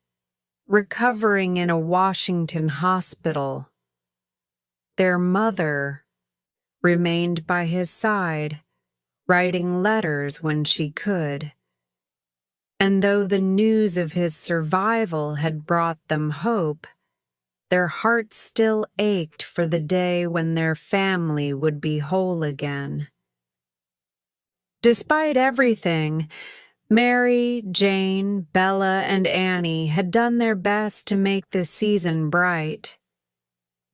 recovering in a Washington hospital. Their mother remained by his side, writing letters when she could. And though the news of his survival had brought them hope, their hearts still ached for the day when their family would be whole again. Despite everything, Mary, Jane, Bella, and Annie had done their best to make the season bright.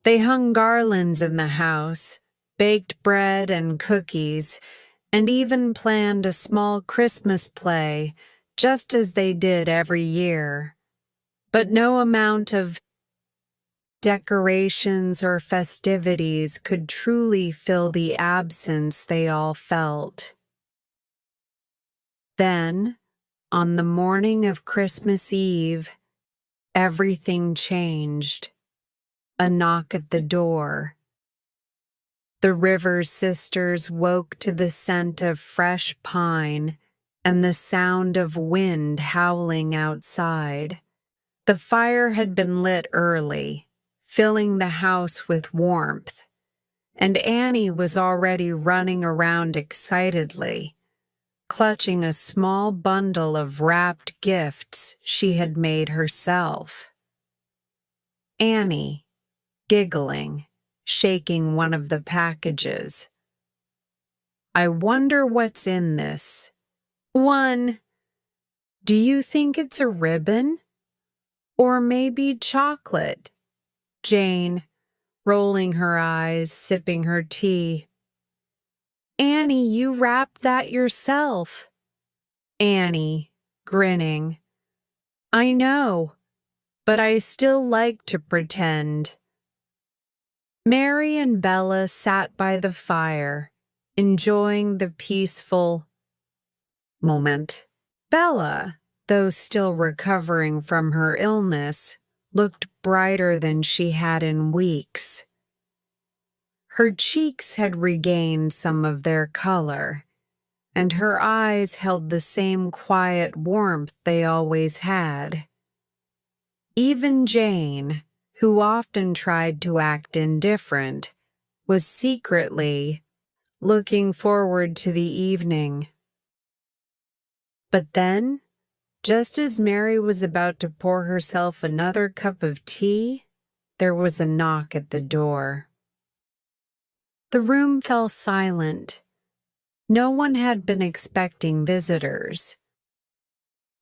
They hung garlands in the house, baked bread and cookies, and even planned a small Christmas play, just as they did every year. But no amount of decorations or festivities could truly fill the absence they all felt. Then, on the morning of Christmas Eve, everything changed. A knock at the door. The Rivers sisters woke to the scent of fresh pine and the sound of wind howling outside. The fire had been lit early, filling the house with warmth, and Annie was already running around excitedly, clutching a small bundle of wrapped gifts she had made herself. Annie, giggling, shaking one of the packages. "I wonder what's in this." "One Do you think it's a ribbon? Or maybe chocolate? Jane, rolling her eyes, sipping her tea. Annie, you wrapped that yourself. Annie, grinning. I know, but I still like to pretend. Mary and Bella sat by the fire, enjoying the peaceful moment. Bella, though still recovering from her illness, looked brighter than she had in weeks. Her cheeks had regained some of their color, and her eyes held the same quiet warmth they always had. Even Jane, who often tried to act indifferent, was secretly looking forward to the evening. But then, just as Mary was about to pour herself another cup of tea, there was a knock at the door. The room fell silent. No one had been expecting visitors.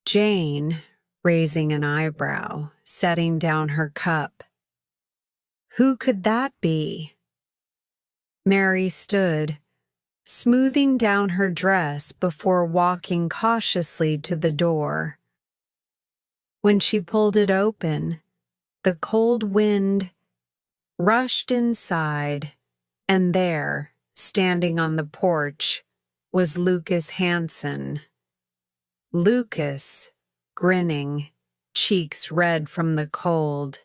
Jane, raising an eyebrow, setting down her cup. Who could that be? Mary stood, smoothing down her dress before walking cautiously to the door. When she pulled it open, the cold wind rushed inside, and there, standing on the porch, was Lucas Hansen. Lucas, grinning, cheeks red from the cold.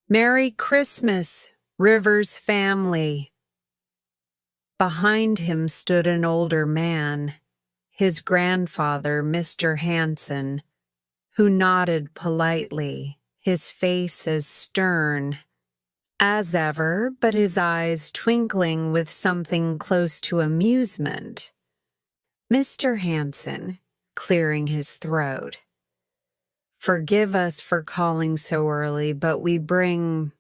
Merry Christmas, Rivers family. Behind him stood an older man, his grandfather, Mr. Hansen, who nodded politely, his face as stern as ever, but his eyes twinkling with something close to amusement. Mr. Hansen, clearing his throat. Forgive us for calling so early, but we bring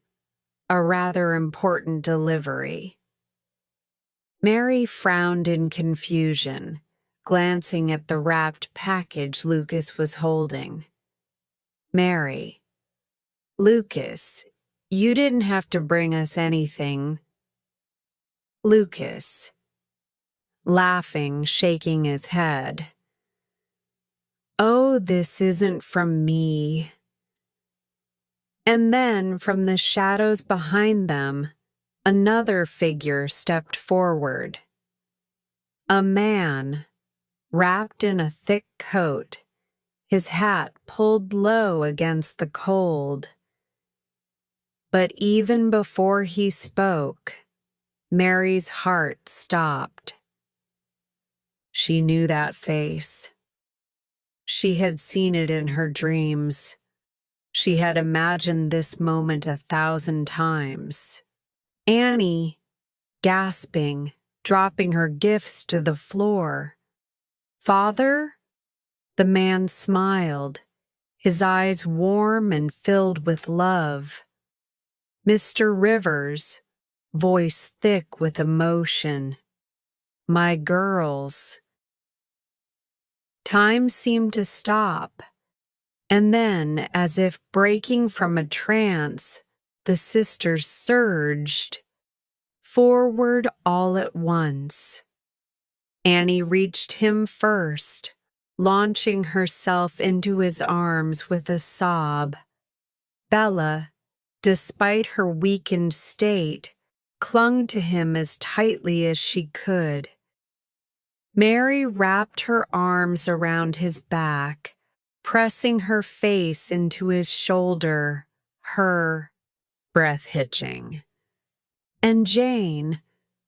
a rather important delivery. Mary frowned in confusion, glancing at the wrapped package Lucas was holding. Mary, Lucas, you didn't have to bring us anything. Lucas, laughing, shaking his head. Oh, this isn't from me. And then, from the shadows behind them, another figure stepped forward. A man, wrapped in a thick coat, his hat pulled low against the cold. But even before he spoke, Mary's heart stopped. She knew that face. She had seen it in her dreams. She had imagined this moment 1,000 times. Annie, gasping, dropping her gifts to the floor. Father? The man smiled, his eyes warm and filled with love. Mr. Rivers, voice thick with emotion. My girls. Time seemed to stop, and then, as if breaking from a trance, the sisters surged forward all at once. Annie reached him first, launching herself into his arms with a sob. Bella, despite her weakened state, clung to him as tightly as she could. Mary wrapped her arms around his back, pressing her face into his shoulder, her breath hitching. And Jane,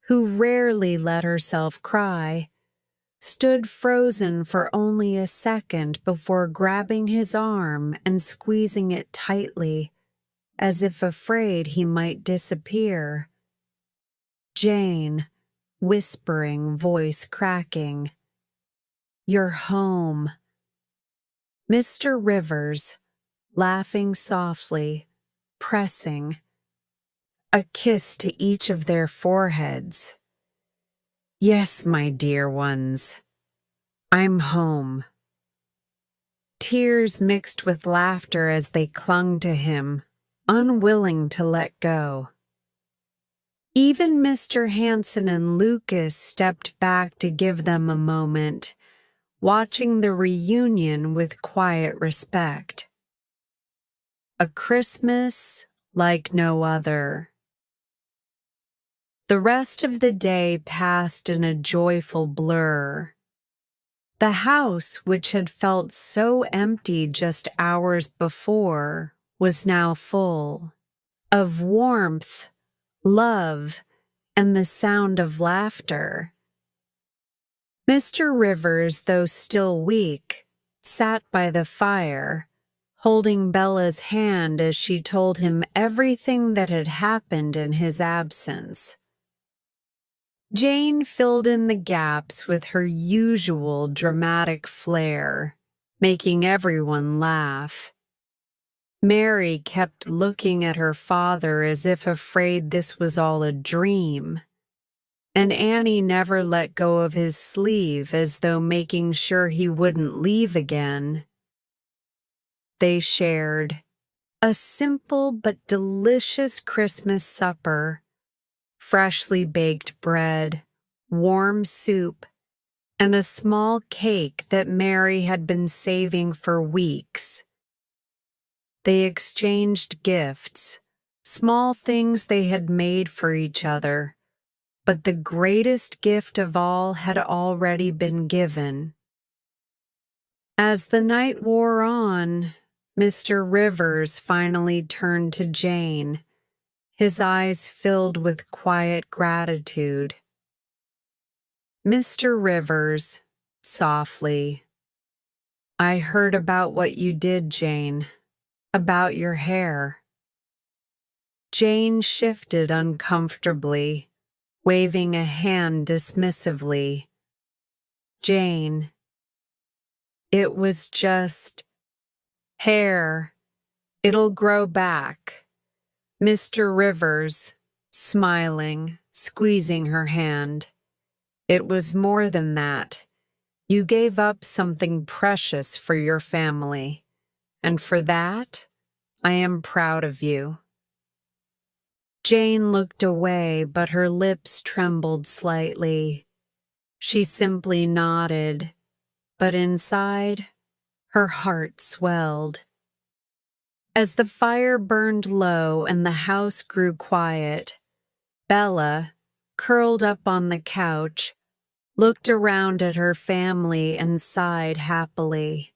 who rarely let herself cry, stood frozen for only a second before grabbing his arm and squeezing it tightly, as if afraid he might disappear. Jane, whispering, voice cracking, "You're home." Mr. Rivers, laughing softly, pressing a kiss to each of their foreheads. "Yes, my dear ones, I'm home." tears mixed with laughter as they clung to him, unwilling to let go. Even Mr. Hanson and Lucas stepped back to give them a moment, watching the reunion with quiet respect. A Christmas like no other. The rest of the day passed in a joyful blur. The house, which had felt so empty just hours before, was now full of warmth, love, and the sound of laughter. Mr. Rivers, though still weak, sat by the fire, holding Bella's hand as she told him everything that had happened in his absence. Jane filled in the gaps with her usual dramatic flair, making everyone laugh. Mary kept looking at her father as if afraid this was all a dream, and Annie never let go of his sleeve as though making sure he wouldn't leave again. They shared a simple but delicious Christmas supper. Freshly baked bread, warm soup, and a small cake that Mary had been saving for weeks. They exchanged gifts, small things they had made for each other, but the greatest gift of all had already been given. As the night wore on, Mr. Rivers finally turned to Jane, his eyes filled with quiet gratitude. Mr. Rivers, softly, "I heard about what you did, Jane, about your hair." Jane shifted uncomfortably, waving a hand dismissively. "Jane, it was just hair. It'll grow back." Mr. Rivers, smiling, squeezing her hand. "It was more than that. You gave up something precious for your family, and for that, I am proud of you." Jane looked away, but her lips trembled slightly. She simply nodded, but inside, her heart swelled. As the fire burned low and the house grew quiet, Bella, curled up on the couch, looked around at her family and sighed happily.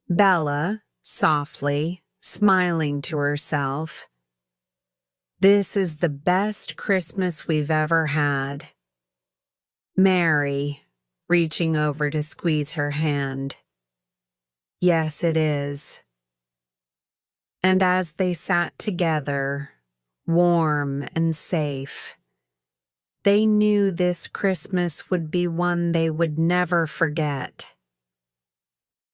Bella, softly, smiling to herself, "This is the best Christmas we've ever had." Mary, reaching over to squeeze her hand, "Yes, it is." And as they sat together, warm and safe, they knew this Christmas would be one they would never forget.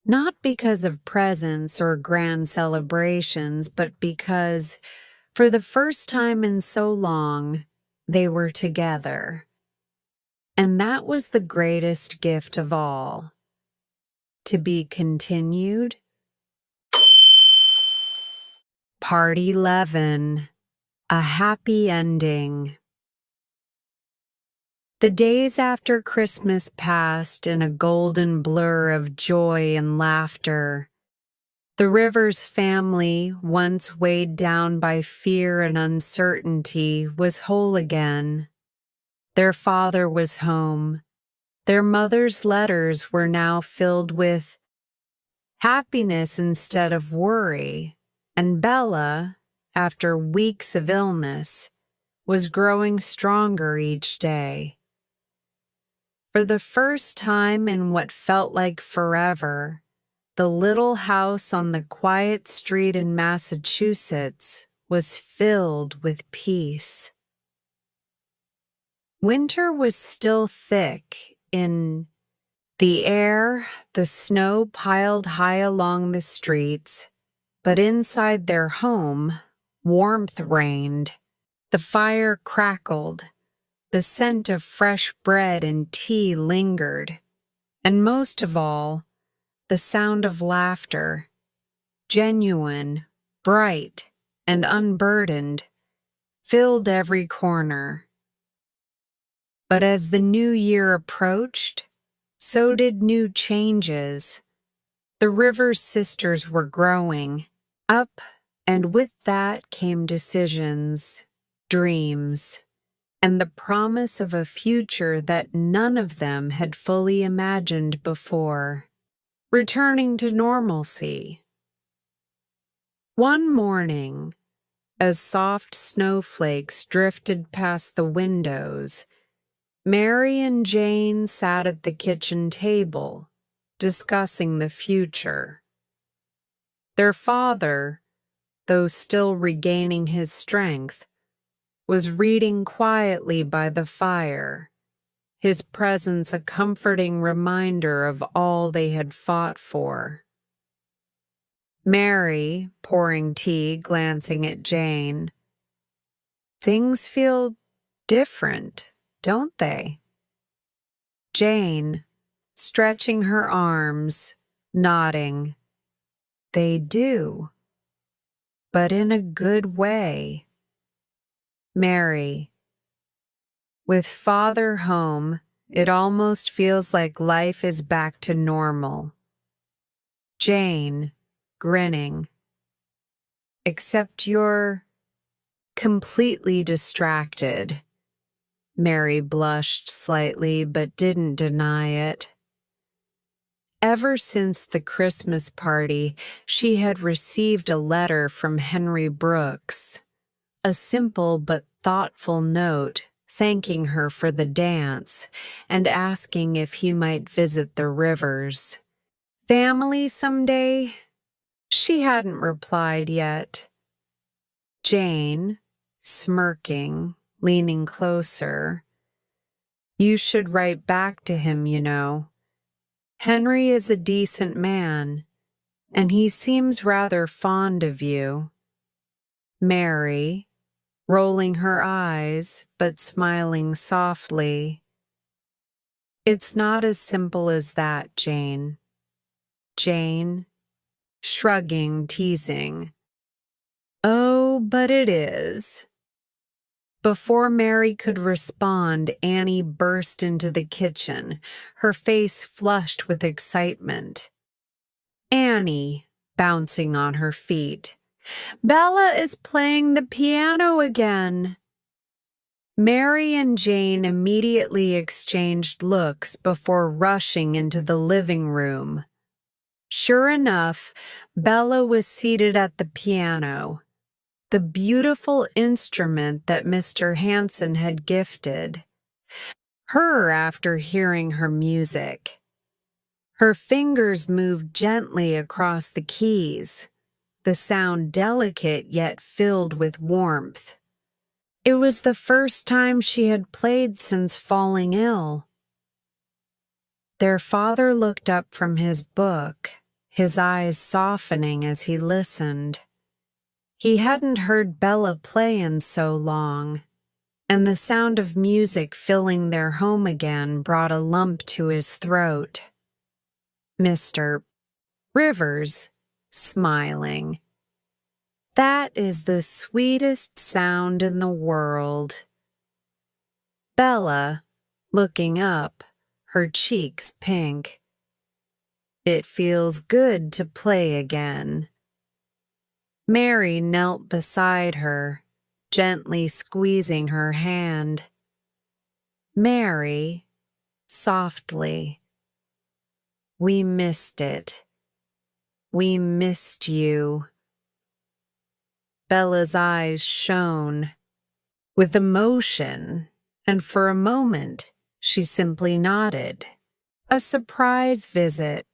Not because of presents or grand celebrations, but because, for the first time in so long, they were together. And that was the greatest gift of all. To be continued. Part 11. A Happy Ending. The days after Christmas passed in a golden blur of joy and laughter. The Rivers family, once weighed down by fear and uncertainty, was whole again. Their father was home. Their mother's letters were now filled with happiness instead of worry, and Bella, after weeks of illness, was growing stronger each day. For the first time in what felt like forever, the little house on the quiet street in Massachusetts was filled with peace. Winter was still thick in the air, the snow piled high along the streets, but inside their home, warmth reigned. The fire crackled. The scent of fresh bread and tea lingered, and most of all, the sound of laughter, genuine, bright, and unburdened, filled every corner. But as the new year approached, so did new changes. The Rivers sisters were growing up, and with that came decisions, dreams, and the promise of a future that none of them had fully imagined before, returning to normalcy. One morning, as soft snowflakes drifted past the windows, Mary and Jane sat at the kitchen table, discussing the future. Their father, though still regaining his strength, was reading quietly by the fire, his presence a comforting reminder of all they had fought for. Mary, pouring tea, glancing at Jane. "Things feel different, don't they?" Jane, stretching her arms, nodding. "They do, but in a good way." Mary, "With father home, it almost feels like life is back to normal." Jane, grinning. "Except you're completely distracted." Mary blushed slightly but didn't deny it. Ever since the Christmas party, she had received a letter from Henry Brooks, a simple but thoughtful note thanking her for the dance and asking if he might visit the Rivers. Family someday? She hadn't replied yet. Jane, smirking, leaning closer. "You should write back to him, you know. Henry is a decent man, and he seems rather fond of you." Mary, rolling her eyes but smiling softly. "It's not as simple as that, Jane." Jane, shrugging, teasing. "Oh, but it is." Before Mary could respond, Annie burst into the kitchen, her face flushed with excitement. Annie, bouncing on her feet. "Bella is playing the piano again." Mary and Jane immediately exchanged looks before rushing into the living room. Sure enough, Bella was seated at the piano, the beautiful instrument that Mr. Hanson had gifted her after hearing her music. Her fingers moved gently across the keys, the sound delicate yet filled with warmth. It was the first time she had played since falling ill. Their father looked up from his book, his eyes softening as he listened. He hadn't heard Bella play in so long, and the sound of music filling their home again brought a lump to his throat. Mr. Rivers, smiling. "That is the sweetest sound in the world." Bella, looking up, her cheeks pink. "It feels good to play again." Mary knelt beside her, gently squeezing her hand. "Mary," softly, "we missed it. We missed you." Bella's eyes shone with emotion, and for a moment she simply nodded. A surprise visit.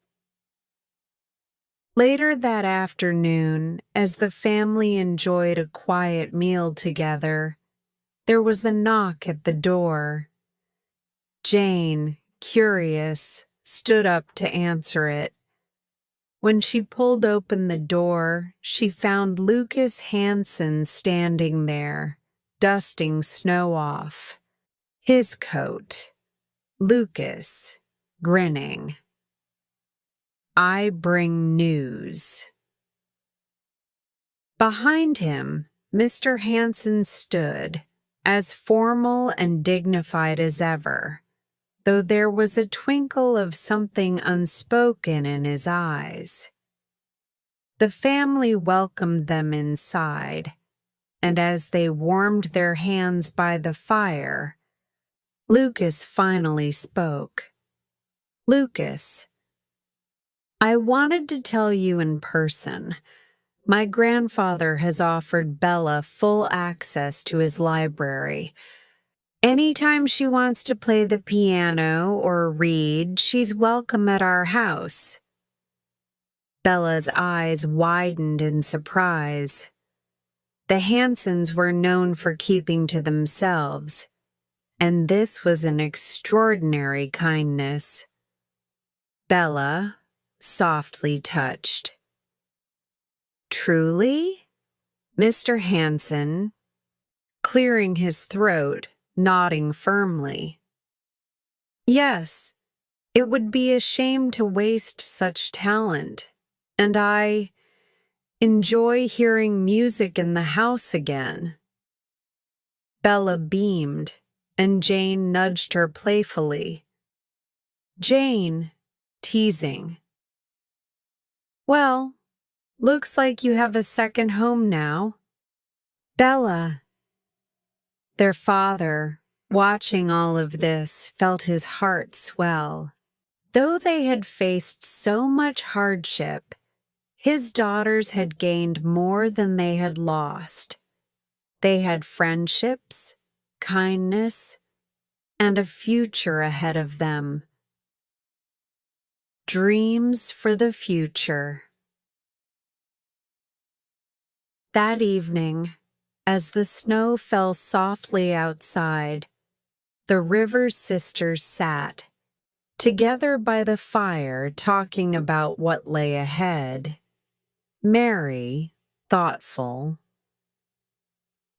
Later that afternoon, as the family enjoyed a quiet meal together, there was a knock at the door. Jane, curious, stood up to answer it. When she pulled open the door, she found Lucas Hanson standing there, dusting snow off. His coat. Lucas, grinning. I bring news. Behind him, Mr. Hanson stood, as formal and dignified as ever, though there was a twinkle of something unspoken in his eyes. The family welcomed them inside, and as they warmed their hands by the fire, Lucas finally spoke. "Lucas, I wanted to tell you in person. My grandfather has offered Bella full access to his library. Anytime she wants to play the piano or read, she's welcome at our house." Bella's eyes widened in surprise. The Hansons were known for keeping to themselves, and this was an extraordinary kindness. Bella softly touched. "Truly?" Mr. Hanson, clearing his throat, nodding firmly. "Yes, it would be a shame to waste such talent, and I enjoy hearing music in the house again." Bella beamed, and Jane nudged her playfully. Jane, teasing. "Well, looks like you have a second home now." Bella. Their father, watching all of this, felt his heart swell. Though they had faced so much hardship, his daughters had gained more than they had lost. They had friendships, kindness, and a future ahead of them. Dreams for the future. That evening, as the snow fell softly outside, the Rivers sisters sat, together by the fire, talking about what lay ahead. Mary, thoughtful.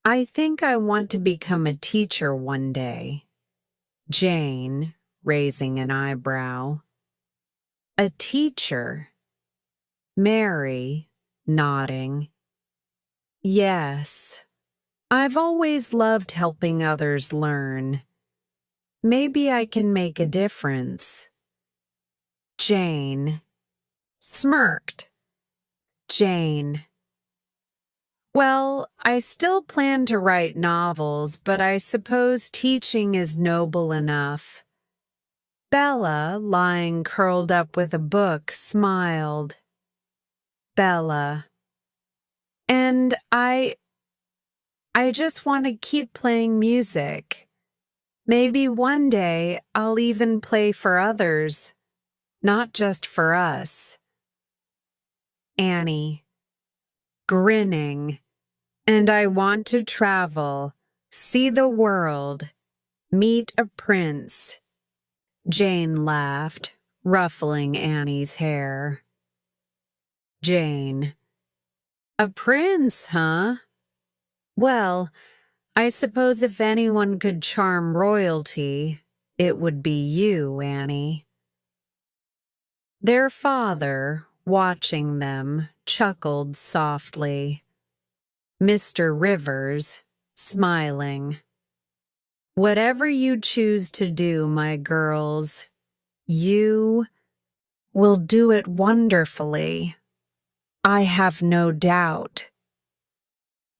"I think I want to become a teacher one day." Jane, raising an eyebrow. "A teacher?" Mary, nodding. "Yes. I've always loved helping others learn. Maybe I can make a difference." Jane smirked. Jane. "Well, I still plan to write novels, but I suppose teaching is noble enough." Bella, lying curled up with a book, smiled. Bella. "And I just want to keep playing music. Maybe one day I'll even play for others, not just for us." Annie, grinning. "And I want to travel, see the world, meet a prince." Jane laughed, ruffling Annie's hair. Jane. "A prince, huh? Well, I suppose if anyone could charm royalty, it would be you, Annie." Their father, watching them, chuckled softly. Mr. Rivers, smiling. "Whatever you choose to do, my girls, you will do it wonderfully. I have no doubt."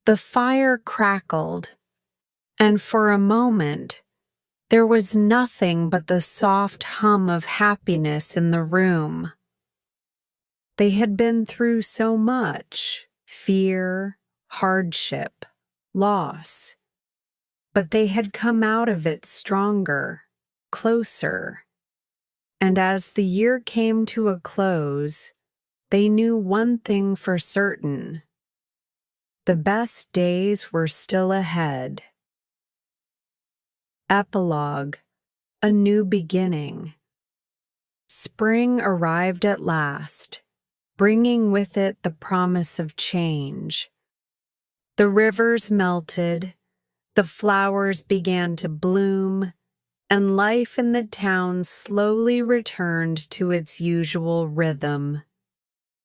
The fire crackled, and for a moment, there was nothing but the soft hum of happiness in the room. They had been through so much: fear, hardship, loss. But they had come out of it stronger, closer. And as the year came to a close, they knew one thing for certain: the best days were still ahead. Epilogue. A new beginning. Spring arrived at last, bringing with it the promise of change. The rivers melted, the flowers began to bloom, and life in the town slowly returned to its usual rhythm.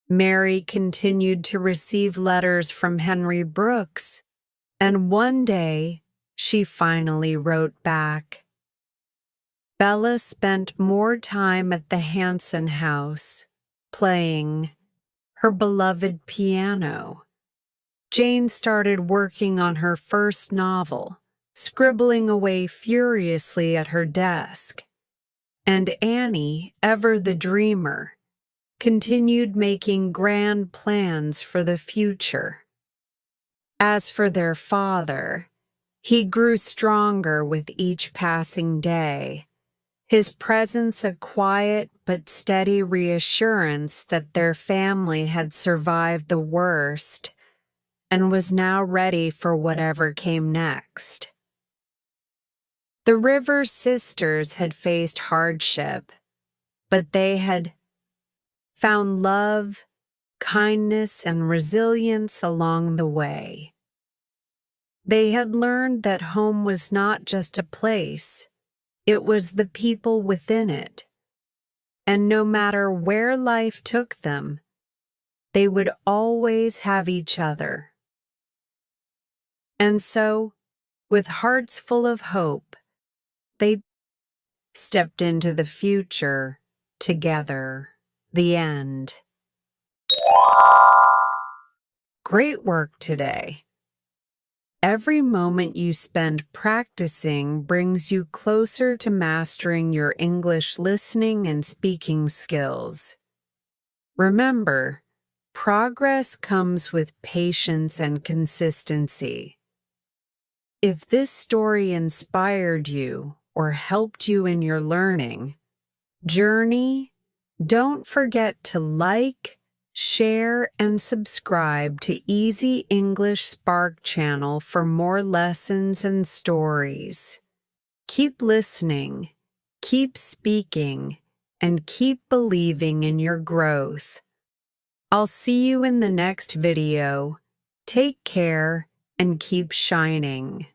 Mary continued to receive letters from Henry Brooks, and one day she finally wrote back. Bella spent more time at the Hanson house, playing her beloved piano. Jane started working on her first novel, scribbling away furiously at her desk. And Annie, ever the dreamer, continued making grand plans for the future. As for their father, he grew stronger with each passing day, his presence a quiet but steady reassurance that their family had survived the worst and was now ready for whatever came next. The Rivers sisters had faced hardship, but they had found love, kindness, and resilience along the way. They had learned that home was not just a place, it was the people within it. And no matter where life took them, they would always have each other. And so, with hearts full of hope, they stepped into the future together. The end. Great work today. Every moment you spend practicing brings you closer to mastering your English listening and speaking skills. Remember, progress comes with patience and consistency. If this story inspired you or helped you in your learning journey, don't forget to like, share, and subscribe to Easy English Spark channel for more lessons and stories. Keep listening, keep speaking, and keep believing in your growth. I'll see you in the next video. Take care and keep shining.